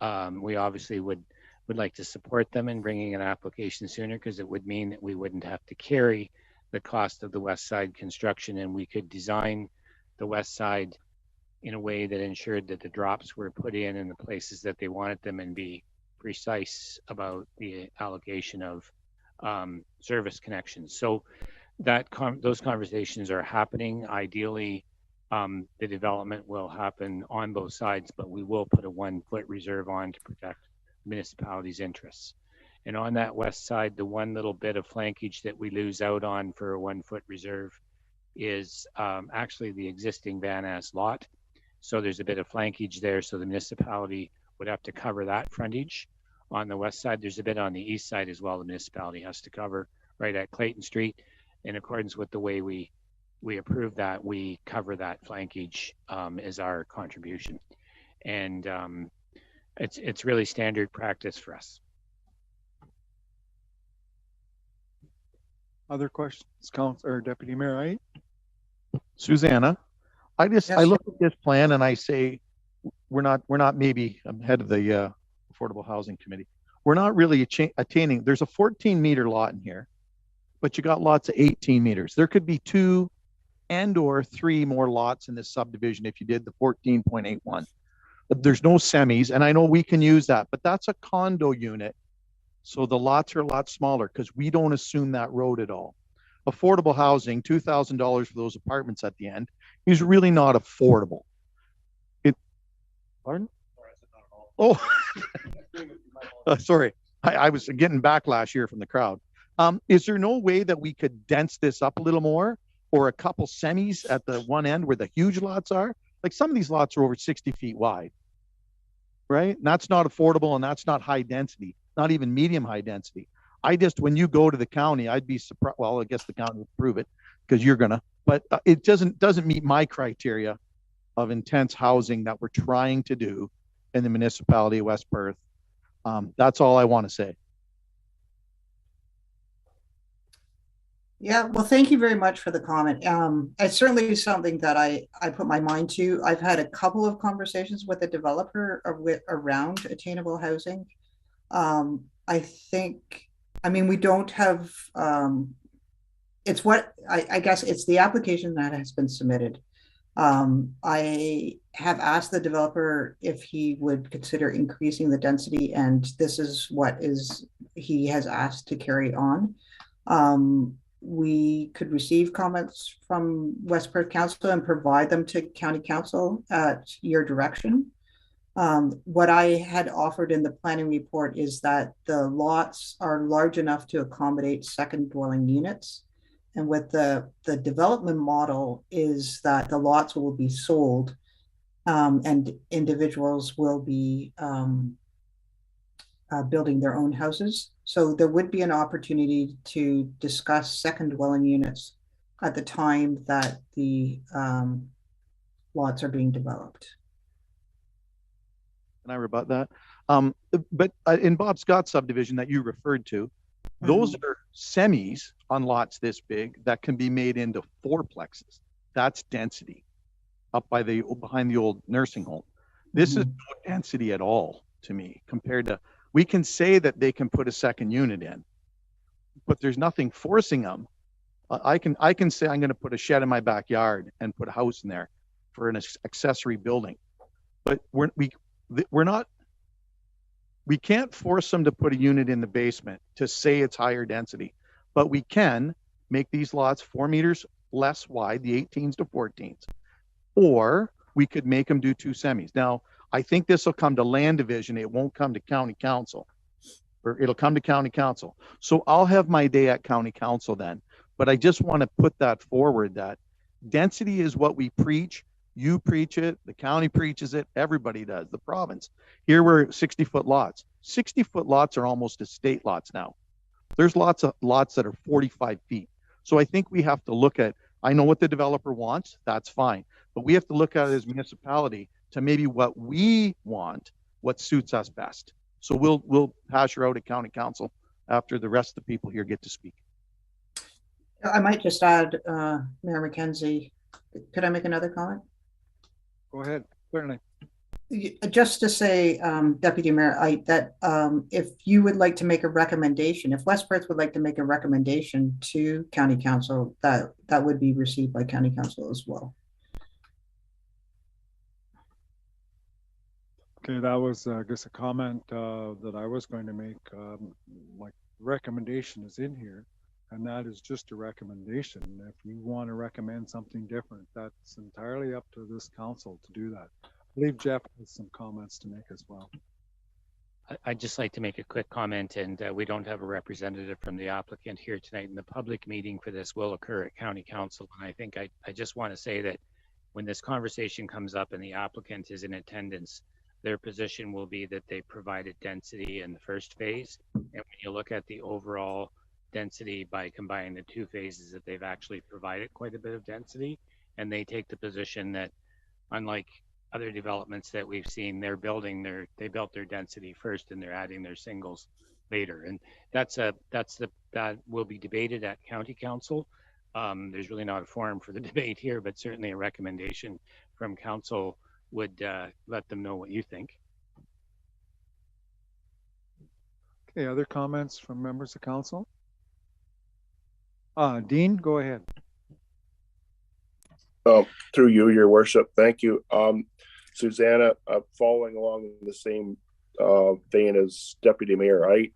We obviously would like to support them in bringing an application sooner, because it would mean that we wouldn't have to carry the cost of the west side construction, and we could design the west side in a way that ensured that the drops were put in the places that they wanted them, and be precise about the allocation of service connections. So those conversations are happening. Ideally, the development will happen on both sides, but we will put a 1 foot reserve on to protect the municipality's interests. And on that west side, the one little bit of flankage that we lose out on for a 1 foot reserve is actually the existing Van Ness lot. So there's a bit of flankage there. So the municipality would have to cover that frontage on the west side. There's a bit on the east side as well. The municipality has to cover right at Clayton Street. In accordance with the way we approve that, we cover that flankage as our contribution. And it's really standard practice for us. Other questions, Council or Deputy Mayor Height? Susanna, I Yes. look at this plan and I say, we're not maybe, I'm head of the Affordable Housing Committee. We're not really attaining, there's a 14-meter lot in here, but you got lots of 18 meters. There could be 2 and or 3 more lots in this subdivision if you did the 14.81. But there's no semis, and I know we can use that, but that's a condo unit. So the lots are a lot smaller because we don't assume that road at all. Affordable housing, $2,000 for those apartments at the end, is really not affordable. Pardon? Oh, sorry. I was getting backlash here from the crowd. Is there no way that we could dense this up a little more, or a couple semis at the one end where the huge lots are? Like some of these lots are over 60 feet wide, right? And that's not affordable, and that's not high density, not even medium high density. When you go to the county, I'd be surprised. Well, I guess the county will prove it because you're gonna, but it doesn't meet my criteria of intense housing that we're trying to do in the municipality of West Perth. That's all I want to say. Yeah, well, thank you very much for the comment. It's certainly something that I put my mind to. I've had a couple of conversations with a developer around attainable housing. We don't have, it's what, I guess it's the application that has been submitted. I have asked the developer if he would consider increasing the density, and this is what he has asked to carry on. We could receive comments from West Perth Council and provide them to County Council at your direction. What I had offered in the planning report is that the lots are large enough to accommodate second dwelling units. And with the development model is that the lots will be sold and individuals will be building their own houses. So there would be an opportunity to discuss second dwelling units at the time that the lots are being developed. Can I rebut that? But in Bob Scott's subdivision that you referred to, those are semis on lots this big that can be made into fourplexes. That's density up behind the old nursing home. This is no density at all to me compared to, we can say that they can put a second unit in, but there's nothing forcing them. I can say I'm going to put a shed in my backyard and put a house in there for an accessory building, but we can't force them to put a unit in the basement to say it's higher density, but we can make these lots 4 meters less wide, the 18s to 14s, or we could make them do 2 semis. Now, I think this will come to land division. It won't come to county council, or it'll come to county council. So I'll have my day at county council then, but I just want to put that forward that density is what we preach. You preach it, the county preaches it, everybody does, the province. Here we're 60-foot lots. 60-foot lots are almost estate lots now. There's lots of lots that are 45 feet. So I think we have to look at I know what the developer wants, that's fine. But we have to look at it as municipality to maybe what we want, what suits us best. So we'll hash her out at county council after the rest of the people here get to speak. I might just add, Mayor McKenzie, could I make another comment? Go ahead, certainly. Just to say, Deputy Mayor, if you would like to make a recommendation, if West Perth would like to make a recommendation to County Council, that would be received by County Council as well. Okay, that was, I guess, a comment that I was going to make. My recommendation is in here, and that is just a recommendation. If you want to recommend something different, that's entirely up to this council to do that. I believe Jeff has some comments to make as well. I'd just like to make a quick comment, and we don't have a representative from the applicant here tonight, and the public meeting for this will occur at County Council. And I think I just want to say that when this conversation comes up and the applicant is in attendance, their position will be that they provided density in the first phase. And when you look at the overall density by combining the two phases, that they've actually provided quite a bit of density. And they take the position that, unlike other developments that we've seen, they built their density first and they're adding their singles later. And that will be debated at County Council. There's really not a forum for the debate here, but certainly a recommendation from council would let them know what you think. Okay, other comments from members of council? Dean, go ahead. Oh, through you, your worship. Thank you. Susanna, following along in the same vein as Deputy Mayor Ait,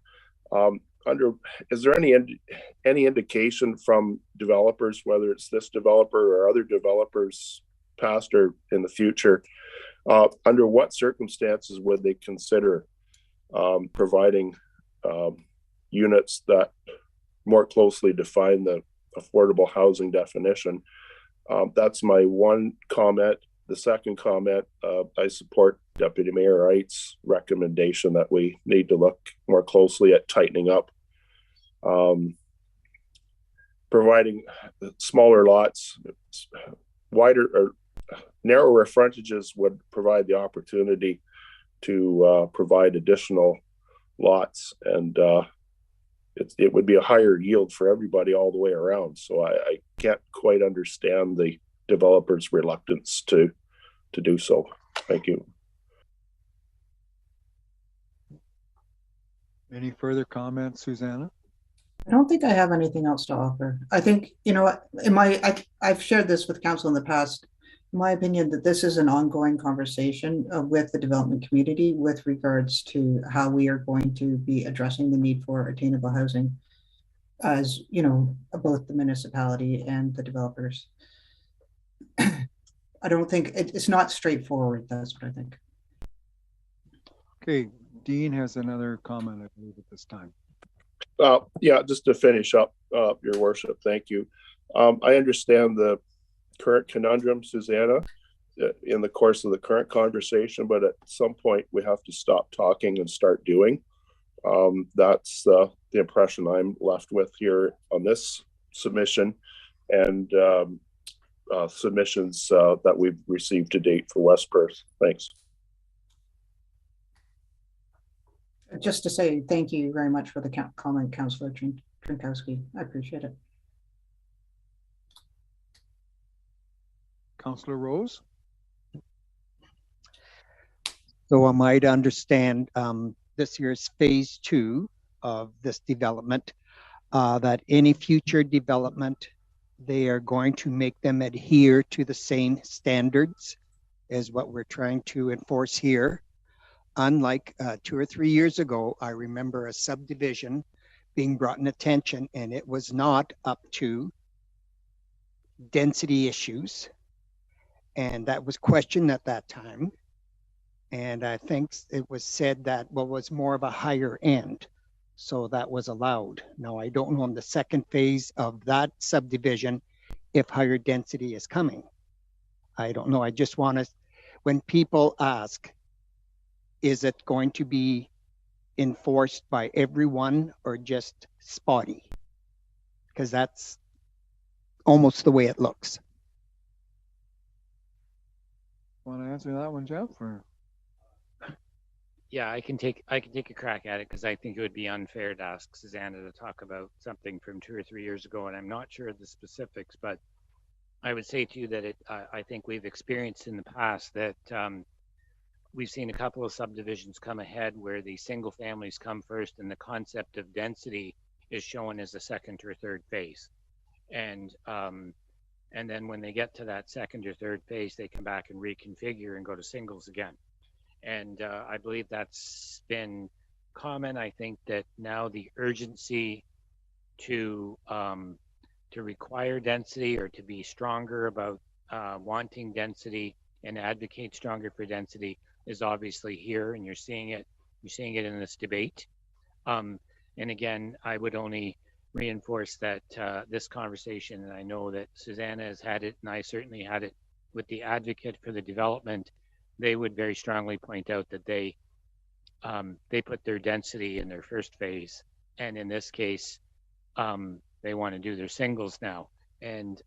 is there any indication from developers, whether it's this developer or other developers past or in the future, under what circumstances would they consider providing units that more closely define the affordable housing definition? That's my one comment. The second comment, I support Deputy Mayor Ait's recommendation that we need to look more closely at tightening up. Providing smaller lots, wider or narrower frontages would provide the opportunity to provide additional lots, and it would be a higher yield for everybody all the way around. So I can't quite understand the developer's reluctance to do so. Thank you. Any further comments, Susanna? I don't think I have anything else to offer. I think, you know what, I've shared this with council in the past. In my opinion, that this is an ongoing conversation with the development community with regards to how we are going to be addressing the need for attainable housing, as you know, both the municipality and the developers. I don't think it's not straightforward. That's what I think. Okay, Dean has another comment, I believe, at this time. Yeah, just to finish up, your worship, thank you. I understand the current conundrum, Susanna, in the course of the current conversation, but at some point we have to stop talking and start doing. That's the impression I'm left with here on this submission and submissions that we've received to date for West Perth. Thanks. Just to say thank you very much for the comment, Councillor Trzaskowski. I appreciate it. Councillor Rose? So am I to understand this year's phase 2 of this development, that any future development, they are going to make them adhere to the same standards as what we're trying to enforce here? Unlike 2 or 3 years ago, I remember a subdivision being brought in attention and it was not up to density issues. And that was questioned at that time. And I think it was said that was more of a higher end. So that was allowed. Now, I don't know in the second phase of that subdivision if higher density is coming. I don't know. I just want to, when people ask, is it going to be enforced by everyone or just spotty? Because that's almost the way it looks. Want to answer that one, Jeff? Or Yeah, I can take a crack at it because I think it would be unfair to ask Susanna to talk about something from 2 or 3 years ago, and I'm not sure of the specifics. But I would say to you that I think we've experienced in the past that we've seen a couple of subdivisions come ahead where the single families come first, and the concept of density is shown as a second or third phase, and then when they get to that second or third phase, they come back and reconfigure and go to singles again. And I believe that's been common. I think that now the urgency to require density or to be stronger about wanting density and advocate stronger for density is obviously here, and you're seeing it in this debate. And again, I would only reinforce that this conversation, and I know that Susanna has had it, and I certainly had it with the advocate for the development. They would very strongly point out that they put their density in their first phase, and in this case, they want to do their singles now. And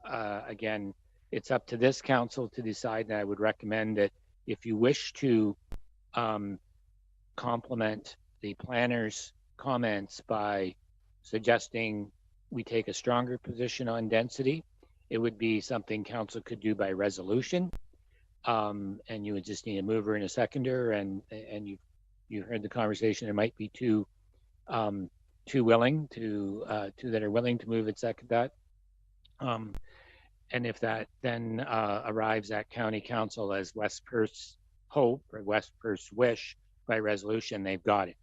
again, it's up to this council to decide, and I would recommend that if you wish to complement the planner's comments by suggesting we take a stronger position on density, it would be something council could do by resolution. And you would just need a mover and a seconder, and you heard the conversation. There might be two that are willing to move and second that. And if that then arrives at county council as West Perth's hope or West Perth's wish by resolution, they've got it.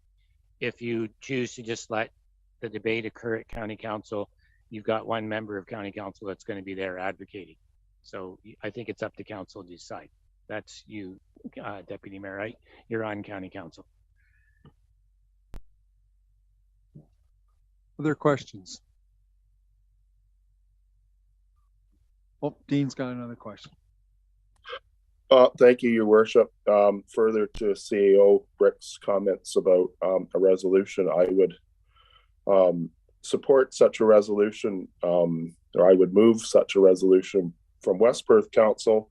If you choose to just let the debate occur at county council, you've got one member of county council that's going to be there advocating. So I think it's up to council to decide. That's you, Deputy Mayor, right? You're on county council. other questions? Oh, Dean's got another question. Thank you, Your Worship. Further to CAO Rick's comments about a resolution, I would support such a resolution, or I would move such a resolution from West Perth Council,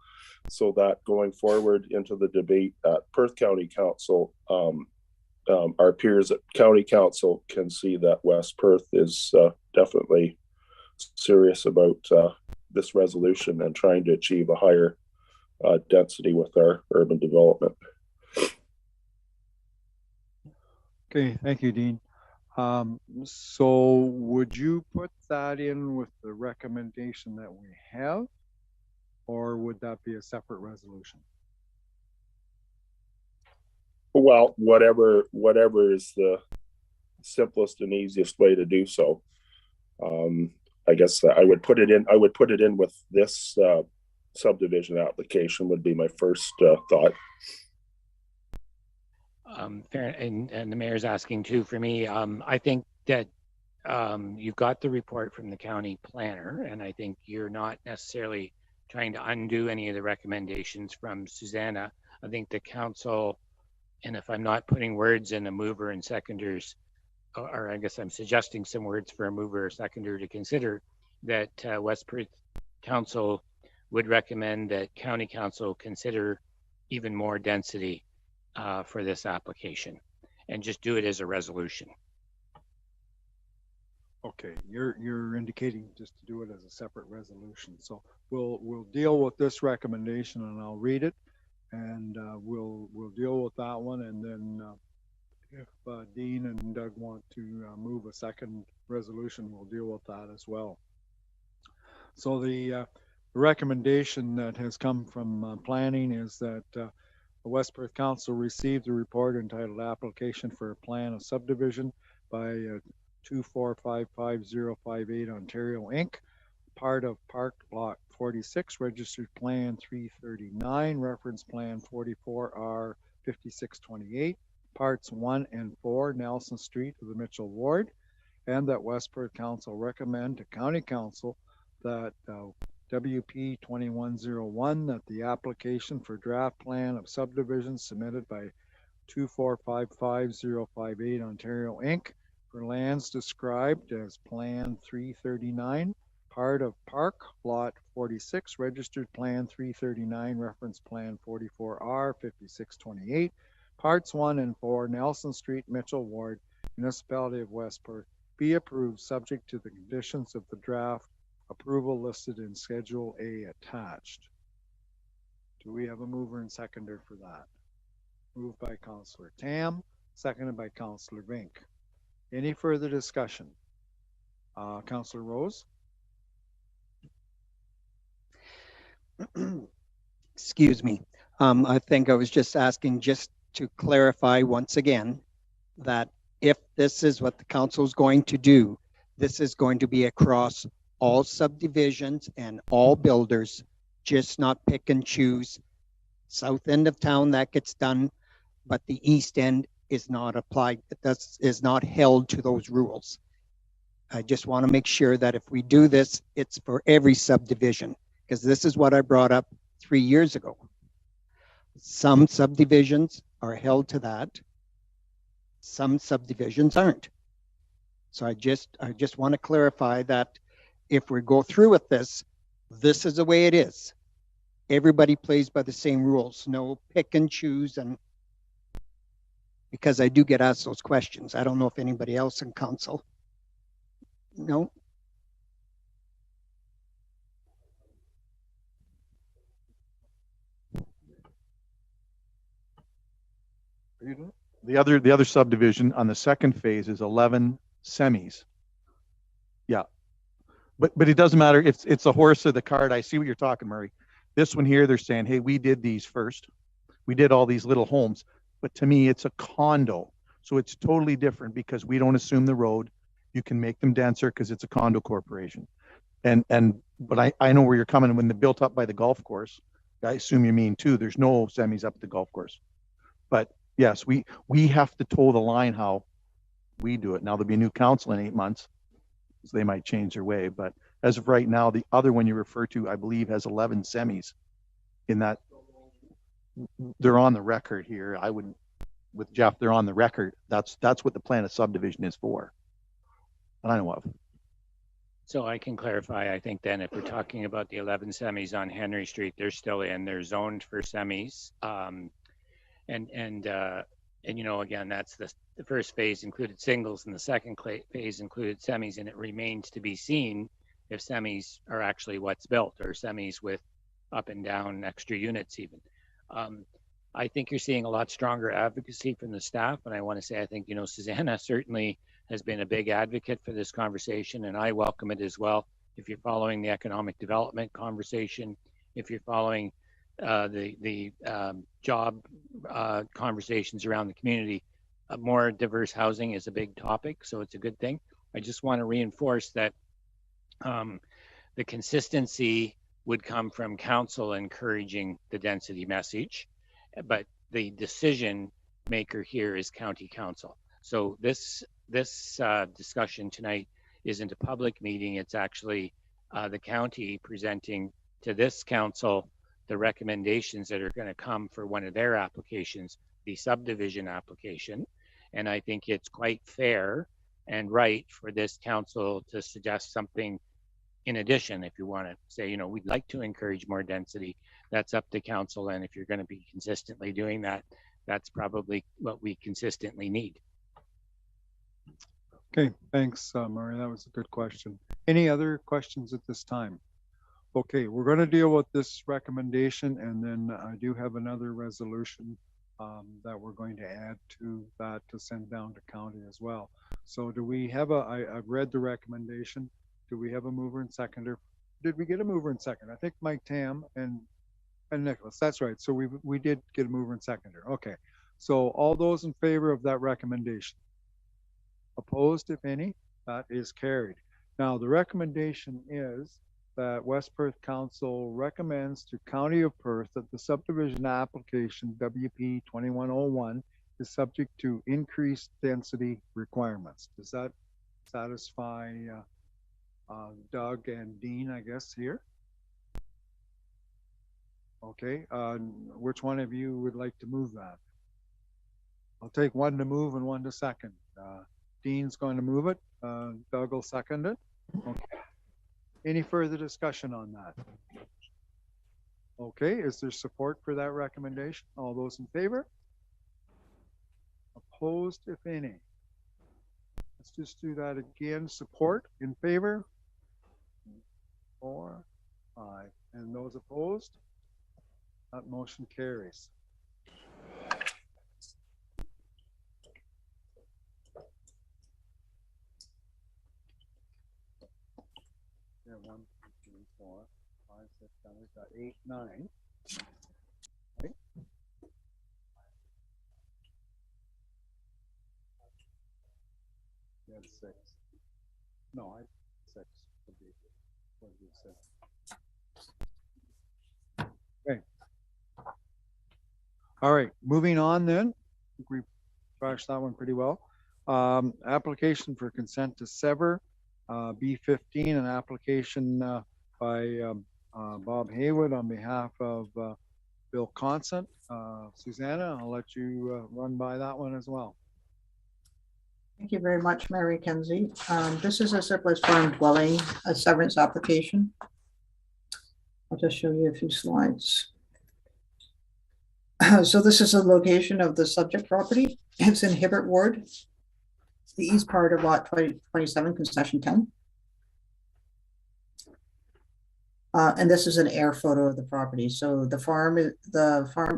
so that going forward into the debate at Perth County Council, our peers at County Council can see that West Perth is definitely serious about this resolution and trying to achieve a higher density with our urban development. Okay, thank you, Dean. So would you put that in with the recommendation that we have, or would that be a separate resolution? Well, whatever is the simplest and easiest way to do so. I guess I would put it in with this subdivision application would be my first thought. Fair, and the mayor's asking too for me. I think that you've got the report from the county planner, and I think you're not necessarily trying to undo any of the recommendations from Susanna. I think the council, and if I'm not putting words in a mover and seconders, or I guess I'm suggesting some words for a mover or seconder to consider, that West Perth Council would recommend that County Council consider even more density for this application, and just do it as a resolution. Okay, you're indicating just to do it as a separate resolution. So we'll deal with this recommendation, and I'll read it, and we'll deal with that one, and then if Dean and Doug want to move a second resolution, we'll deal with that as well. So the recommendation that has come from planning is that the West Perth Council received a report entitled Application for a Plan of Subdivision by 2455058 Ontario Inc., part of Park Block 46, Registered Plan 339, Reference Plan 44R 5628, Parts 1 and 4, Nelson Street of the Mitchell Ward, and that West Perth Council recommend to County Council that WP 2101 that the application for draft plan of subdivision submitted by 2455058 Ontario Inc. for lands described as Plan 339, part of Park Lot 46, Registered Plan 339, Reference Plan 44R 5628, Parts 1 and 4, Nelson Street, Mitchell Ward, Municipality of West Perth, be approved subject to the conditions of the draft approval listed in Schedule A attached. Do we have a mover and seconder for that? Moved by Councillor Tam, seconded by Councillor Vink. Any further discussion? Councillor Rose? Excuse me. I think I was just asking just to clarify once again that if this is what the council is going to do, this is going to be across all subdivisions and all builders, just not pick and choose. South end of town, that gets done, but the east end is not applied, is not held to those rules. I just want to make sure that if we do this, it's for every subdivision, because this is what I brought up 3 years ago. Some subdivisions are held to that. Some subdivisions aren't. So I just want to clarify that if we go through with this, this is the way it is. Everybody plays by the same rules, no pick and choose. And because I do get asked those questions, I don't know if anybody else in council. No. The other subdivision on the second phase is 11 semis. Yeah, but it doesn't matter. It's the horse or the cart. I see what you're talking, Murray. This one here, they're saying, hey, we did these first. We did all these little homes, but to me, it's a condo. So it's totally different because we don't assume the road. You can make them denser because it's a condo corporation. But I know where you're coming when they're built up by the golf course. I assume you mean too. There's no semis up at the golf course. But yes, we have to toe the line how we do it. Now there'll be a new council in 8 months, so they might change their way. But as of right now, the other one you refer to, I believe, has 11 semis in that. They're on the record here. I wouldn't, with Jeff, they're on the record. That's what the plan of subdivision is for. And I know of. So I can clarify, I think then if we're talking about the 11 semis on Henry Street, they're still in, they're zoned for semis. And you know, again, that's the first phase included singles and the second phase included semis, and it remains to be seen if semis are actually what's built or semis with up and down extra units even. I think you're seeing a lot stronger advocacy from the staff. And I want to say, I think, you know, Susanna certainly has been a big advocate for this conversation, and I welcome it as well. If you're following the economic development conversation, if you're following the job conversations around the community, more diverse housing is a big topic, so it's a good thing. I just want to reinforce that the consistency would come from council encouraging the density message, but the decision maker here is county council. So this discussion tonight isn't a public meeting. It's actually the county presenting to this council the recommendations that are going to come for one of their applications, the subdivision application. And I think it's quite fair and right for this council to suggest something in addition. If you want to say, you know, we'd like to encourage more density, that's up to council. And if you're going to be consistently doing that, that's probably what we consistently need. Okay, thanks, Murray. That was a good question. Any other questions at this time? Okay, we're going to deal with this recommendation, and then I do have another resolution that we're going to add to that to send down to county as well. So do we have I've read the recommendation. Do we have a mover and seconder? Did we get a mover and seconder? I think Mike Tam and Nicholas. That's right. So we did get a mover and seconder. Okay. So all those in favor of that recommendation? Opposed, if any? That is carried. Now the recommendation is that West Perth Council recommends to County of Perth that the subdivision application WP 2101 is subject to increased density requirements. Does that satisfy Doug and Dean, I guess, here? Okay, which one of you would like to move that? I'll take one to move and one to second. Dean's going to move it. Doug will second it. Okay. Any further discussion on that? Okay, is there support for that recommendation? All those in favor? Opposed, if any? Let's just do that again. Support, in favor? 4, 5. And those opposed? That motion carries. Yeah, 1, 2, 3, 4, 5, 6, 7, we've got 8, 9. Right? You had 6. No, 6 would be 6. Okay. All right, moving on then. I think we trashed that one pretty well. Application for consent to sever B15, an application by Bob Haywood on behalf of Bill Constant. Susanna, I'll let you run by that one as well. Thank you very much, Mary Kenzie. This is a surplus farm dwelling, a severance application. I'll just show you a few slides. So this is the location of the subject property. It's in Hibbert Ward, the east part of lot 27, concession 10. And this is an air photo of the property. So the farm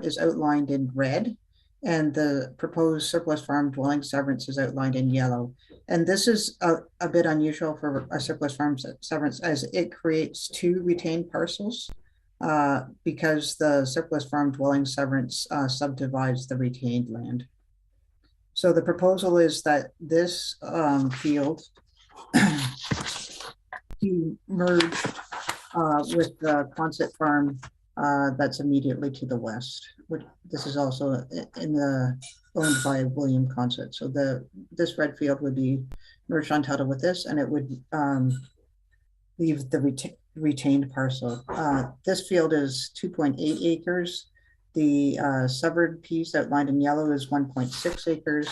is outlined in red, and the proposed surplus farm dwelling severance is outlined in yellow. And this is a bit unusual for a surplus farm severance, as it creates 2 retained parcels because the surplus farm dwelling severance subdivides the retained land. So the proposal is that this field be merged with the Consett farm that's immediately to the west. This is also owned by William Consett. So this red field would be merged on title with this, and it would leave the retained parcel. This field is 2.8 acres. The severed piece outlined in yellow is 1.6 acres,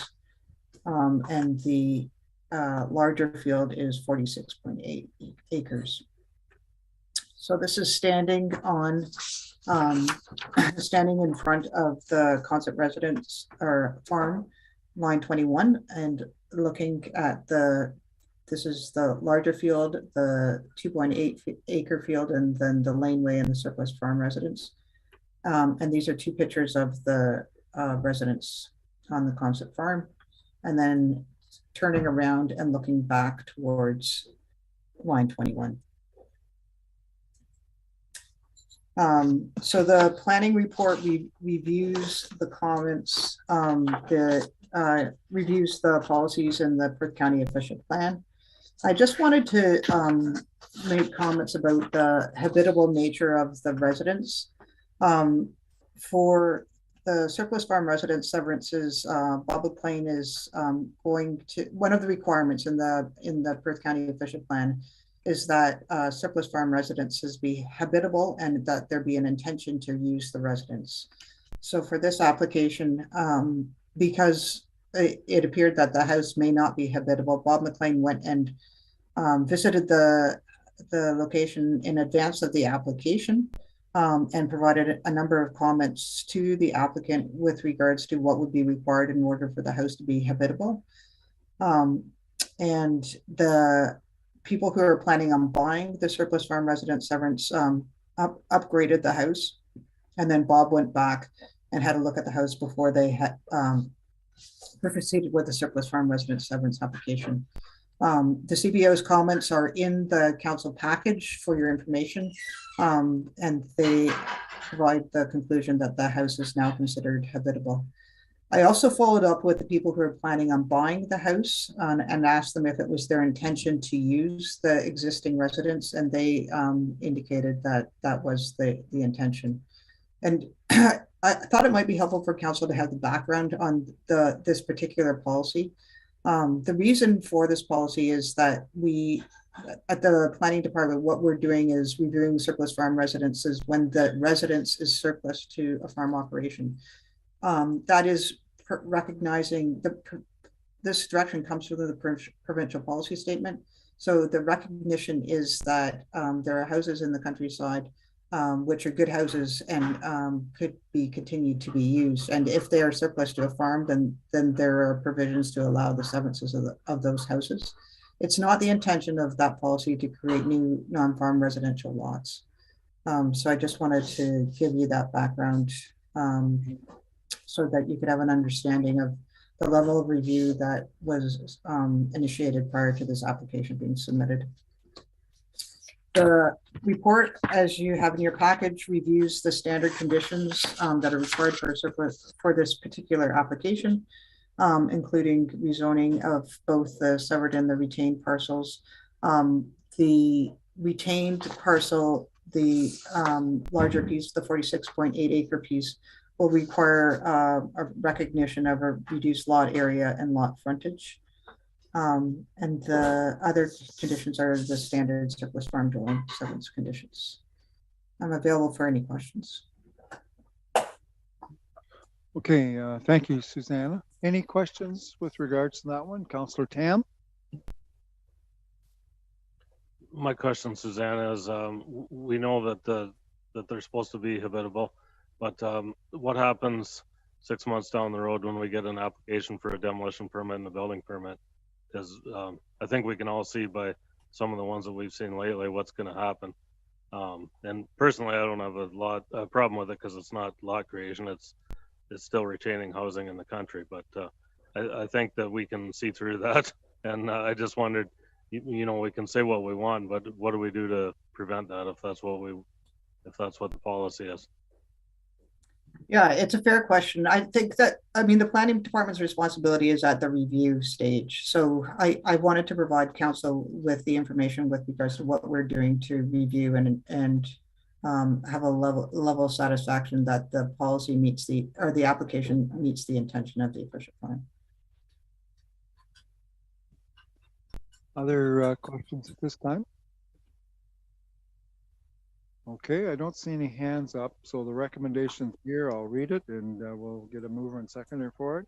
and the larger field is 46.8 acres. So this is standing in front of the Consett residence or farm, line 21, and looking at this is the larger field, the 2.8 acre field, and then the laneway and the surplus farm residence. And these are 2 pictures of the residents on the Consett farm, and then turning around and looking back towards line 21. So the planning report reviews the comments, reviews the policies in the Perth County official plan. I just wanted to make comments about the habitable nature of the residents. For the surplus farm residence severances, Bob McLean is going to, one of the requirements in the Perth County official plan is that surplus farm residences be habitable and that there be an intention to use the residence. So for this application, because it appeared that the house may not be habitable, Bob McLean went and visited the location in advance of the application and provided a number of comments to the applicant with regards to what would be required in order for the house to be habitable. And the people who are planning on buying the surplus farm residence severance upgraded the house. And then Bob went back and had a look at the house before they had proceeded with the surplus farm residence severance application. The CBO's comments are in the council package for your information, and they provide the conclusion that the house is now considered habitable. I also followed up with the people who are planning on buying the house and asked them if it was their intention to use the existing residence, and they indicated that that was the intention. And I thought it might be helpful for council to have the background on this particular policy. The reason for this policy is that we, at the planning department, what we're doing is reviewing surplus farm residences when the residence is surplus to a farm operation. That is recognizing this direction comes from the provincial policy statement. So the recognition is that there are houses in the countryside which are good houses and could be continued to be used. And if they are surplus to a farm, then there are provisions to allow the severances of those houses. It's not the intention of that policy to create new non-farm residential lots. So I just wanted to give you that background so that you could have an understanding of the level of review that was initiated prior to this application being submitted. The report, as you have in your package, reviews the standard conditions that are required for a surplus for this particular application, including rezoning of both the severed and the retained parcels. The retained parcel, the larger piece, the 46.8 acre piece, will require a recognition of a reduced lot area and lot frontage. And the other conditions are the standard surplus farm dwelling severance conditions. I'm available for any questions. Okay, thank you, Susanna. Any questions with regards to that one? Councillor Tam? My question, Susanna, is we know that they're supposed to be habitable, but what happens 6 months down the road when we get an application for a demolition permit and a building permit? Because I think we can all see by some of the ones that we've seen lately what's going to happen. And personally, I don't have a problem with it because it's not lot creation. It's still retaining housing in the country. But I think that we can see through that. And I just wondered, you know, we can say what we want, but what do we do to prevent that if that's what the policy is? Yeah, it's a fair question. I think that, I mean, the planning department's responsibility is at the review stage. So I wanted to provide council with the information with regards to what we're doing to review and have a level of satisfaction that the policy meets the application meets the intention of the official plan. Other questions at this time? Okay, I don't see any hands up, so the recommendation here, I'll read it and we'll get a mover and seconder for it.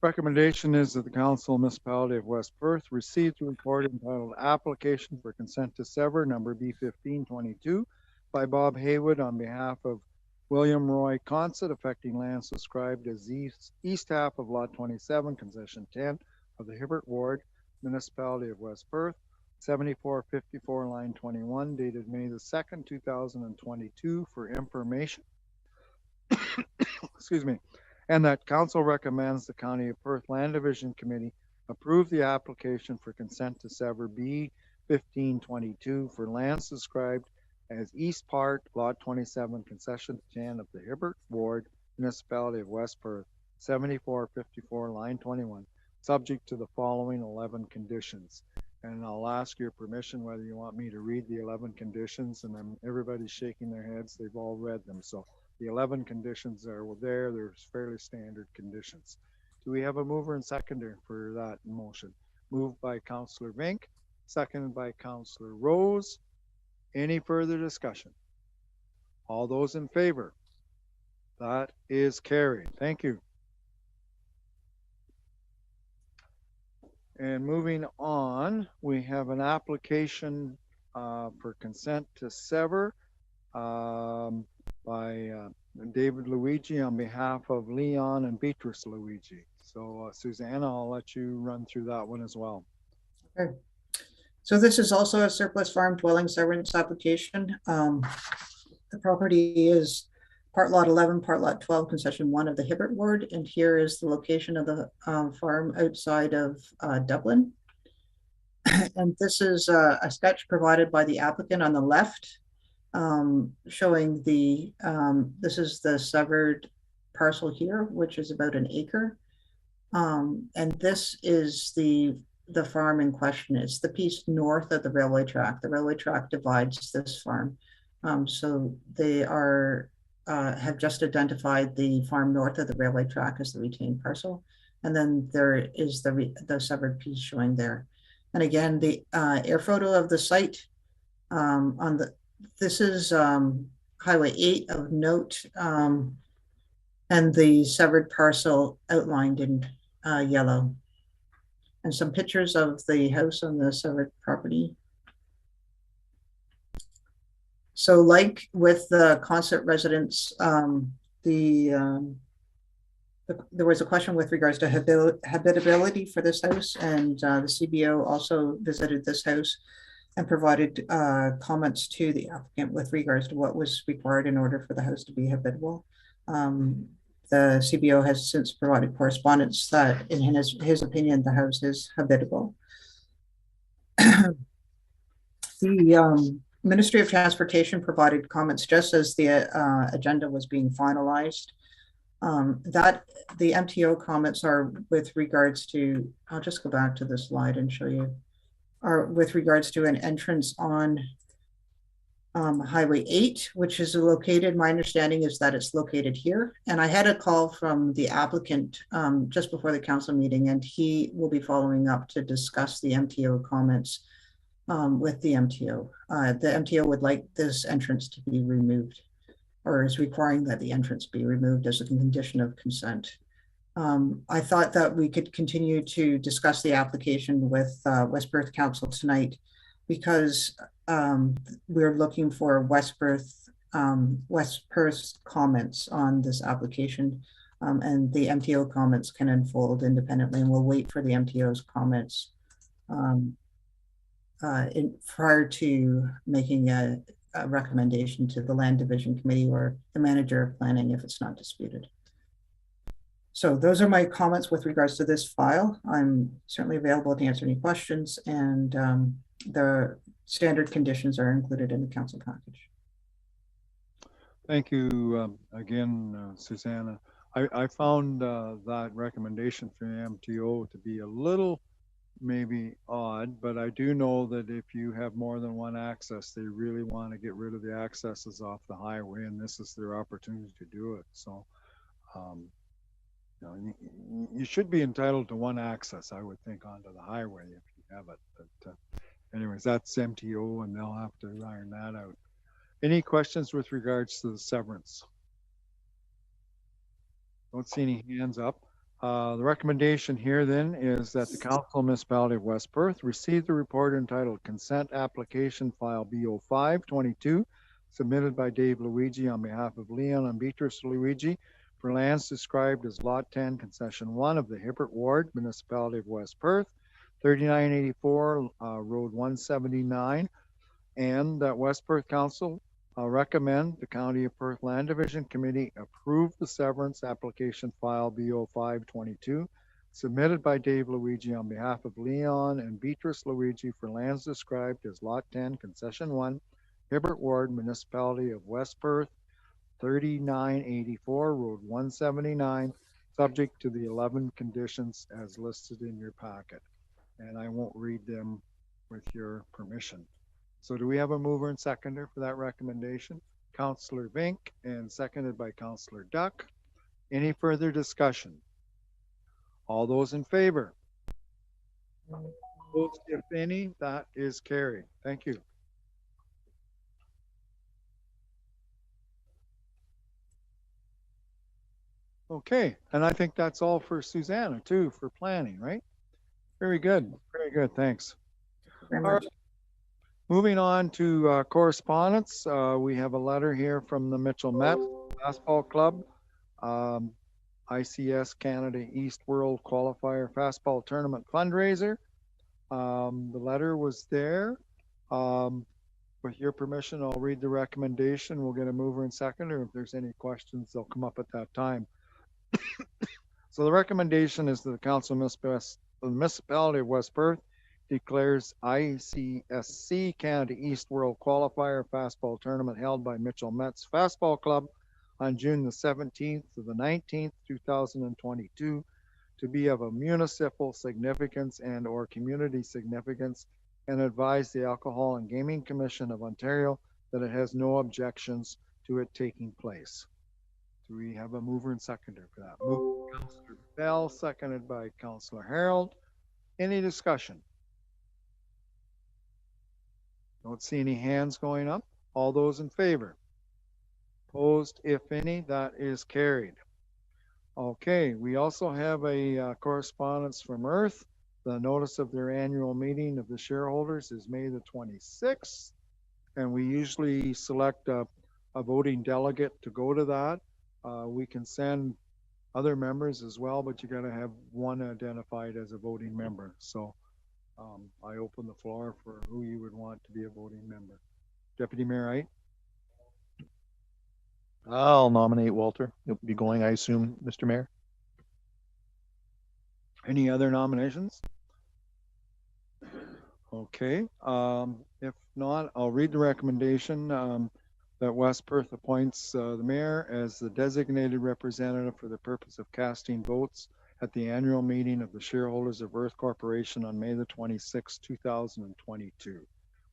Recommendation is that the Council of Municipality of West Perth received a report entitled Application for Consent to Sever number B1522 by Bob Haywood on behalf of William Roy Consett, affecting land subscribed as east half of Lot 27, Concession 10 of the Hibbert Ward, Municipality of West Perth, 7454 line 21, dated May the 2nd, 2022 for information. Excuse me. And that council recommends the County of Perth Land Division Committee approve the application for consent to sever B 1522 for land subscribed as east part, lot 27, concession 10 of the Hibbert Ward, Municipality of West Perth, 7454 line 21, subject to the following 11 conditions. And I'll ask your permission whether you want me to read the 11 conditions, and everybody's shaking their heads. They've all read them. So the 11 conditions are there. There's fairly standard conditions. Do we have a mover and seconder for that motion? Moved by Councillor Vink, seconded by Councillor Rose. Any further discussion? All those in favor? That is carried. Thank you. And moving on, we have an application for consent to sever by David Luigi on behalf of Leon and Beatrice Luigi. So Susanna, I'll let you run through that one as well. Okay. So this is also a surplus farm dwelling severance application. The property is part lot 11, part lot 12, concession 1 of the Hibbert Ward. And here is the location of the farm outside of Dublin. And this is a sketch provided by the applicant on the left, showing the, this is the severed parcel here, which is about an acre. And this is the farm in question. It's the piece north of the railway track. The railway track divides this farm. So they are have just identified the farm north of the railway track as the retained parcel. And then there is the severed piece showing there. And again, the air photo of the site this is Highway 8 of note, and the severed parcel outlined in yellow. and some pictures of the house on the Severick property. So like with the Concert residence, there was a question with regards to habitability for this house, and the CBO also visited this house and provided comments to the applicant with regards to what was required in order for the house to be habitable. The CBO has since provided correspondence that in his opinion, the house is habitable. The Ministry of Transportation provided comments just as the agenda was being finalized. That the MTO comments are with regards to, I'll just go back to the slide and show you, are with regards to an entrance on Highway 8, which is located, my understanding is that it's located here. And I had a call from the applicant just before the council meeting, and he will be following up to discuss the MTO comments with the MTO. The MTO would like this entrance to be removed, or is requiring that the entrance be removed as a condition of consent. I thought that we could continue to discuss the application with West Perth Council tonight, because we're looking for West Perth's comments on this application, and the MTO comments can unfold independently, and we'll wait for the MTO's comments prior to making a recommendation to the Land Division Committee or the Manager of Planning if it's not disputed. So those are my comments with regards to this file. I'm certainly available to answer any questions, and the standard conditions are included in the council package. Thank you again, Susanna. I found that recommendation from the MTO to be a little maybe odd, but I do know that if you have more than one access, they really want to get rid of the accesses off the highway, and this is their opportunity to do it. So, you know, you should be entitled to one access, I would think, onto the highway if you have it. But anyways, that's MTO, and they'll have to iron that out. Any questions with regards to the severance? Don't see any hands up. The recommendation here then is that the Council Municipality of West Perth receive the report entitled Consent Application File B0522, submitted by Dave Luigi on behalf of Leon and Beatrice Luigi for lands described as Lot 10, Concession 1 of the Hibbert Ward, Municipality of West Perth, 3984 Road 179, and that West Perth Council recommend the County of Perth Land Division Committee approve the severance application file B0522 submitted by Dave Luigi on behalf of Leon and Beatrice Luigi for lands described as Lot 10, Concession 1, Hibbert Ward, Municipality of West Perth, 3984 Road 179, subject to the 11 conditions as listed in your packet. And I won't read them with your permission. So do we have a mover and seconder for that recommendation? Councillor Vink, and seconded by Councillor Duck. Any further discussion? All those in favor? Opposed, if any, that is carried. Thank you. Okay, and I think that's all for Susanna too, for planning, right? Very good, thanks. Very All much. right. Moving on to correspondence, we have a letter here from the Mitchell Met Fastball Club, ICS Canada East World Qualifier Fastball Tournament fundraiser. The letter was there. With your permission, I'll read the recommendation. We'll get a mover and seconder. If there's any questions, they'll come up at that time. So the recommendation is that the Council Municipality of West Perth declares ICSC Canada East World Qualifier Fastball Tournament held by Mitchell Mets Fastball Club on June the 17th to the 19th, 2022 to be of a municipal significance and or community significance, and advise the Alcohol and Gaming Commission of Ontario that it has no objections to it taking place. Do we have a mover and seconder for that? Moved by Councillor Bell, seconded by Councillor Harold. Any discussion? Don't see any hands going up. All those in favor? Opposed, if any, that is carried. Okay, we also have a correspondence from Earth. The notice of their annual meeting of the shareholders is May the 26th. And we usually select a voting delegate to go to that. We can send other members as well, but you got to have one identified as a voting member. So I open the floor for who you would want to be a voting member. Deputy Mayor Wright? I'll nominate Walter. You'll be going, I assume, Mr. Mayor. Any other nominations? Okay, if not, I'll read the recommendation that West Perth appoints the mayor as the designated representative for the purpose of casting votes at the annual meeting of the shareholders of Earth Corporation on May the 26th, 2022.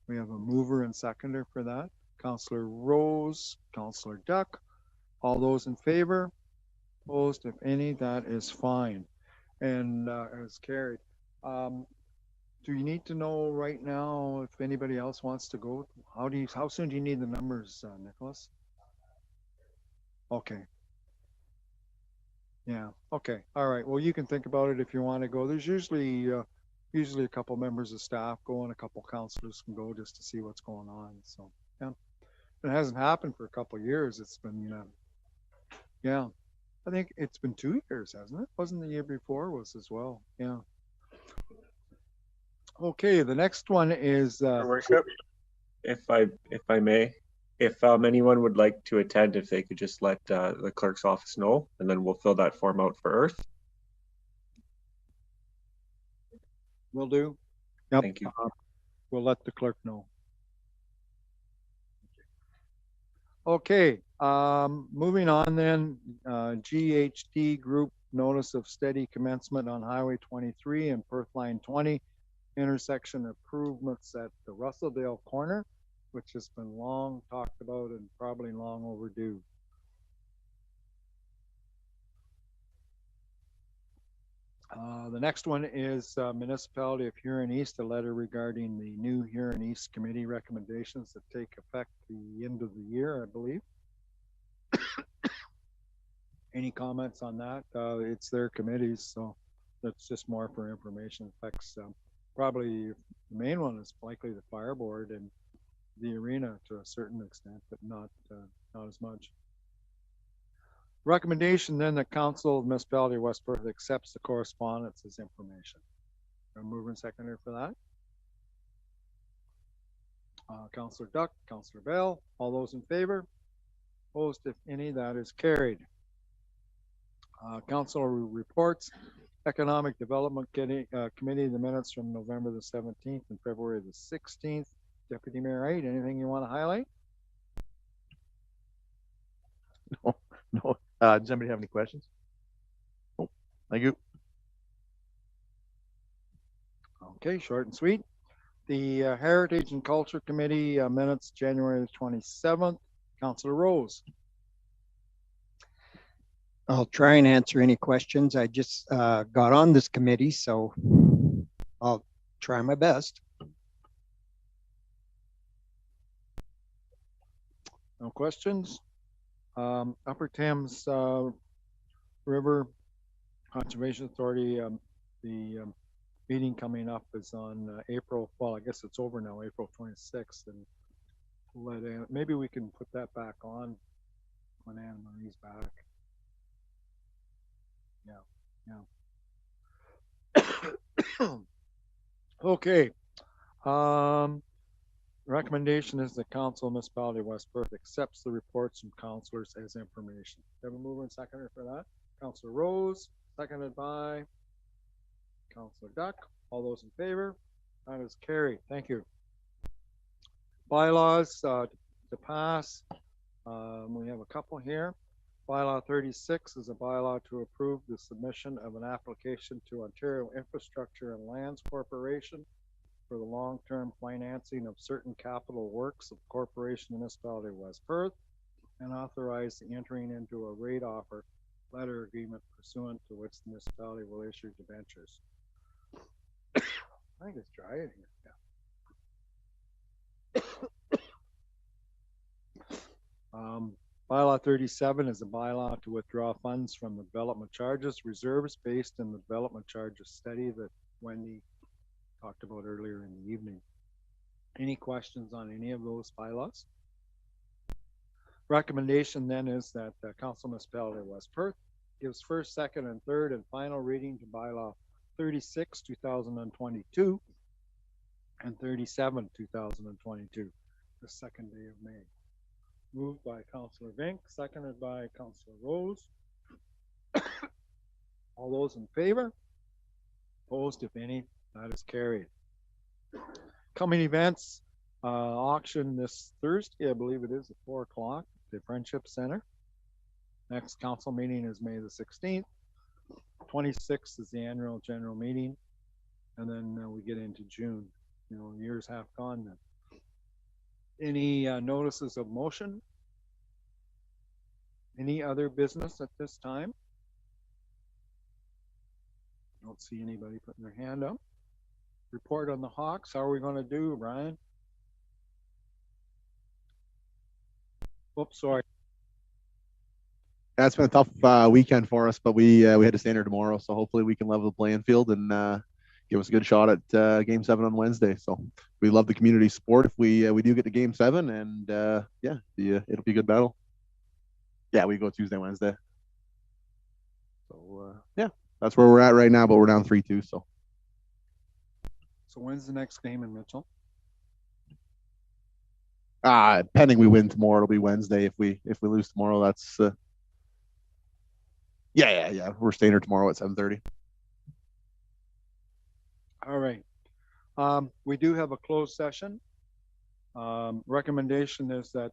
We have a mover and seconder for that. Councillor Rose, Councillor Duck. All those in favor? Opposed, if any, that is fine. And as carried. Do you need to know right now if anybody else wants to go? How soon do you need the numbers, Nicholas? Okay. Yeah, okay, all right. Well, you can think about it if you want to go. There's usually a couple members of staff go and a couple councilors can go just to see what's going on. So, yeah. It hasn't happened for a couple of years. It's been, yeah. I think it's been 2 years, hasn't it? Wasn't the year before was as well, yeah. Okay, the next one is Your Worship, if I may, if anyone would like to attend, if they could just let the clerk's office know, and then we'll fill that form out for Earth. Will do. Yep. Thank you. We'll let the clerk know. Okay, moving on then, GHD Group Notice of Steady Commencement on Highway 23 and Perth Line 20 intersection improvements at the Russelldale corner, which has been long talked about and probably long overdue. The next one is Municipality of Huron East, a letter regarding the new Huron East Committee recommendations that take effect the end of the year, I believe. Any comments on that? It's their committees, so that's just more for information. Affects probably the main one is likely the fire board and the arena to a certain extent, but not as much. Recommendation then, the Council of Municipality of West Perth accepts the correspondence as information. A mover and seconder for that. Councillor Duck, Councillor Bell, all those in favor? Opposed, if any, that is carried. Council reports. Economic Development Committee, the minutes from November the 17th and February the 16th. Deputy Mayor Wright, anything you want to highlight? No. Does anybody have any questions? Oh, thank you. Okay, short and sweet. The Heritage and Culture Committee minutes January the 27th. Councillor Rose. I'll try and answer any questions. I just got on this committee, so I'll try my best. No questions? Upper Thames River Conservation Authority, the meeting coming up is on April, well, I guess it's over now, April 26th. And maybe we can put that back on when Anne Marie's back. Yeah. Okay. Recommendation is the Council of Municipality of West Perth accepts the reports from councillors as information. Have a mover and seconder for that. Councillor Rose, seconded by Councillor Duck. All those in favor? That is carried. Thank you. Bylaws to pass. We have a couple here. Bylaw 36 is a bylaw to approve the submission of an application to Ontario Infrastructure and Lands Corporation for the long-term financing of certain capital works of Corporation Municipality of West Perth and authorize the entering into a rate offer letter agreement pursuant to which the municipality will issue debentures. I think it's dry in here. Yeah. Bylaw 37 is a bylaw to withdraw funds from the development charges reserves based on the development charges study that Wendy talked about earlier in the evening. Any questions on any of those bylaws? Recommendation then is that the Council Municipality of West Perth gives first, second, and third and final reading to bylaw 36, 2022 and 37, 2022, the second day of May. Moved by Councillor Vink, seconded by Councillor Rose. All those in favor? Opposed, if any, that is carried. Coming events, auction this Thursday, I believe it is at 4 o'clock, the Friendship Center. Next council meeting is May the 16th. 26th is the annual general meeting. And then we get into June. You know, years half gone then. Any notices of motion? Any other business at this time? Don't see anybody putting their hand up. Report on the Hawks. How are we going to do, Brian? Oops, sorry. Yeah, it's been a tough weekend for us, but we had to stay here tomorrow, so hopefully we can level the playing field and give us a good shot at Game 7 on Wednesday. So we love the community support if we do get to Game 7, and yeah, it'll be a good battle. Yeah, we go Tuesday, Wednesday. So yeah, that's where we're at right now, but we're down 3-2. So when's the next game in Mitchell? Pending we win tomorrow, it'll be Wednesday. If we lose tomorrow, that's yeah. We're staying here tomorrow at 7:30. All right. We do have a closed session. Recommendation is that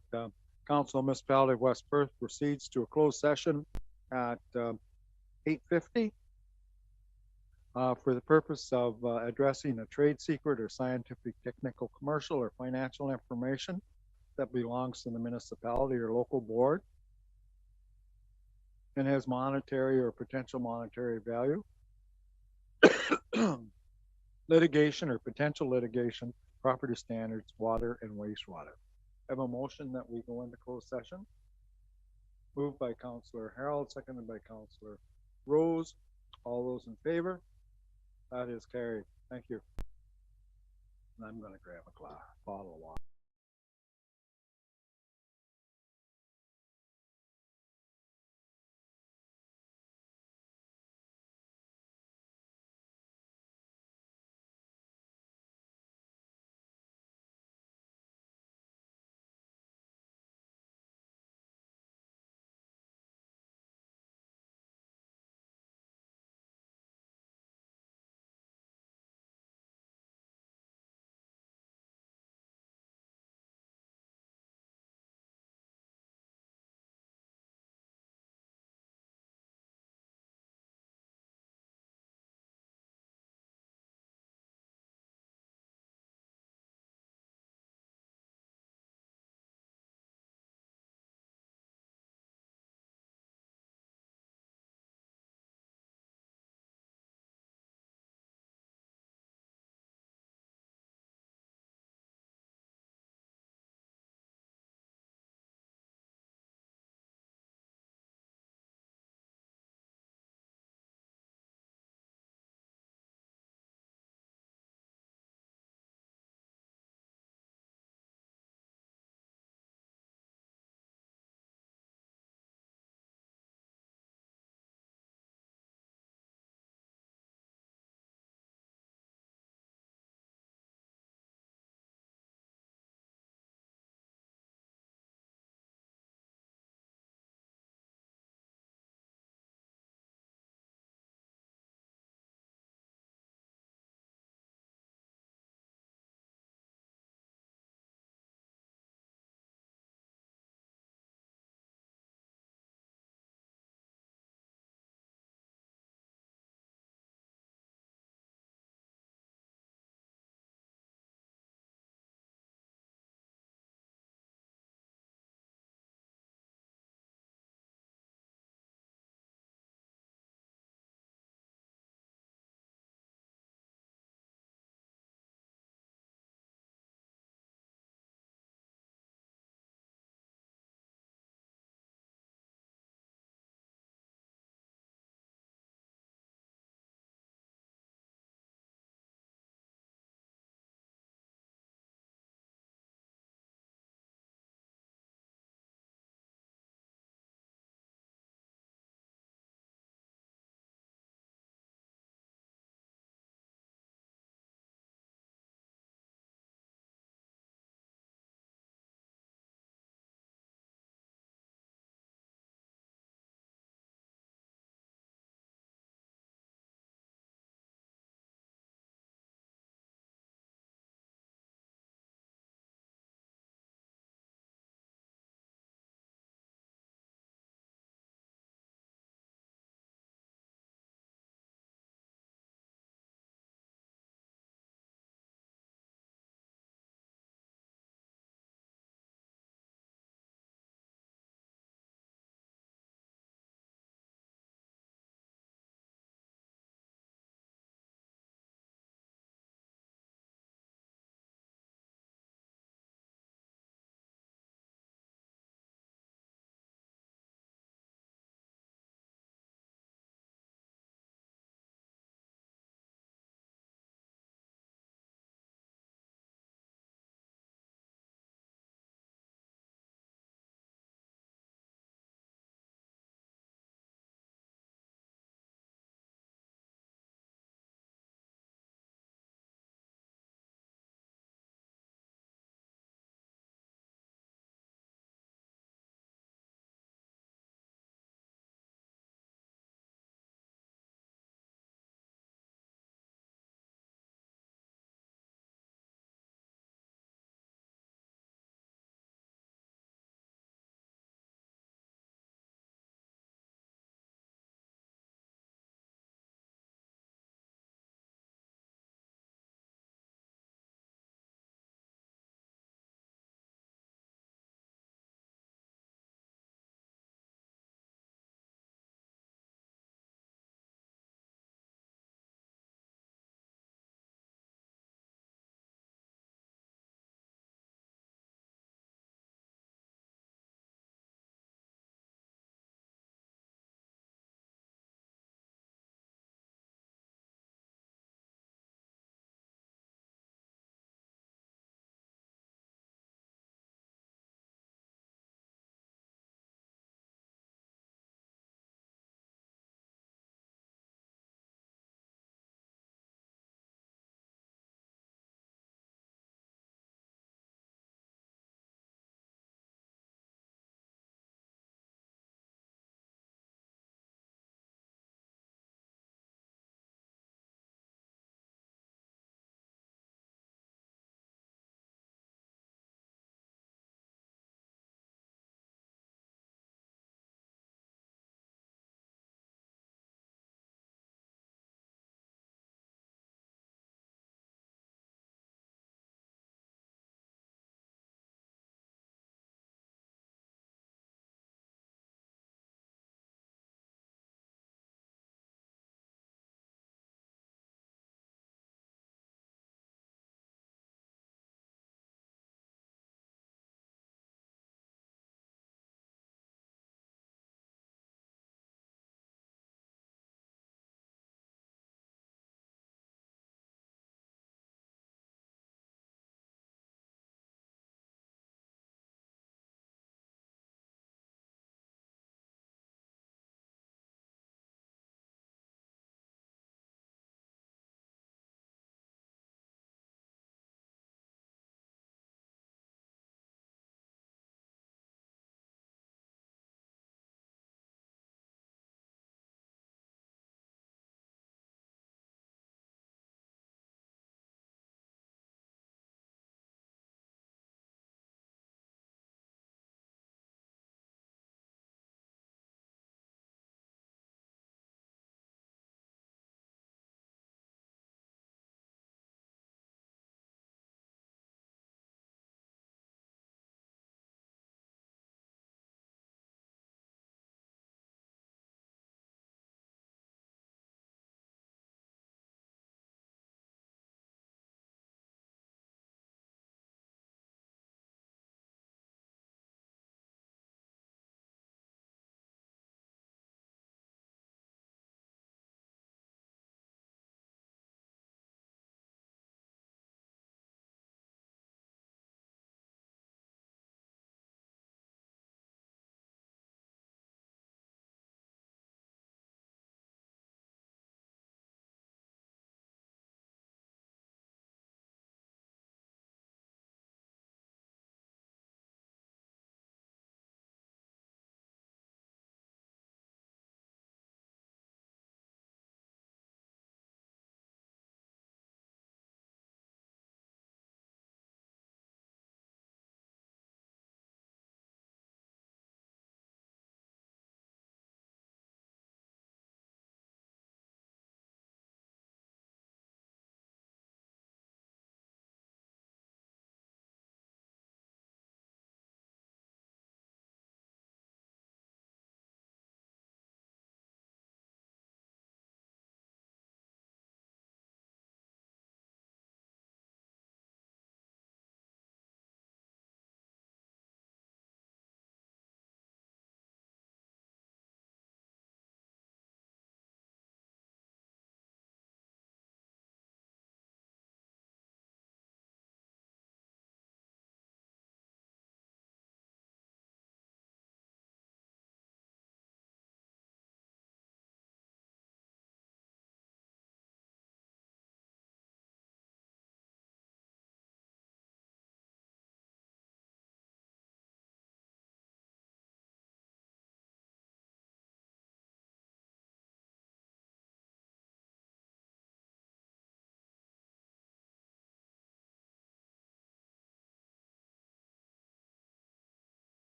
Council of Municipality of West Perth proceeds to a closed session at 8:50 for the purpose of addressing a trade secret or scientific, technical, commercial, or financial information that belongs to the municipality or local board and has monetary or potential monetary value. Litigation or potential litigation, property standards, water and wastewater. I have a motion that we go into closed session. Moved by Councillor Harold, seconded by Councillor Rose. All those in favor? That is carried. Thank you. And I'm going to grab a bottle of water.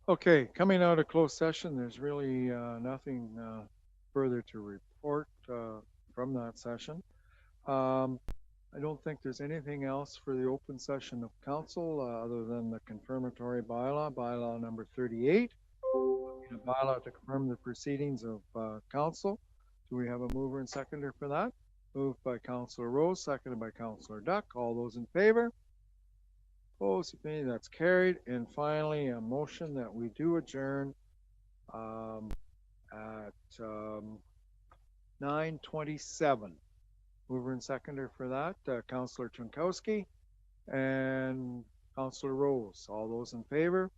Okay, coming out of closed session, there's really nothing further to report from that session. I don't think there's anything else for the open session of council other than the confirmatory bylaw number 38. A bylaw to confirm the proceedings of council. Do we have a mover and seconder for that? Moved by Councillor Rose, seconded by Councillor Duck. All those in favor? Opposed, if any, that's carried. And finally, a motion that we do adjourn at 9:27. Mover and seconder for that, Councillor Chunkowski and Councillor Rose. All those in favor?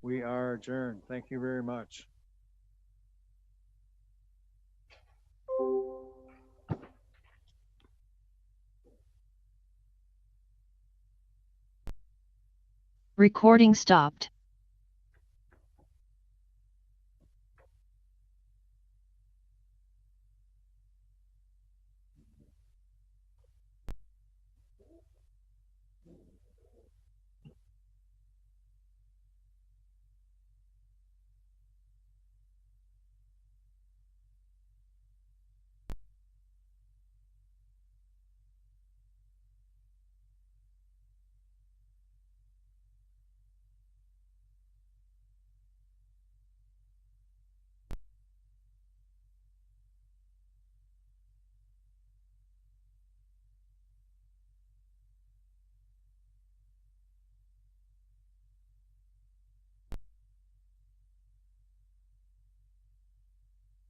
We are adjourned. Thank you very much. Recording stopped.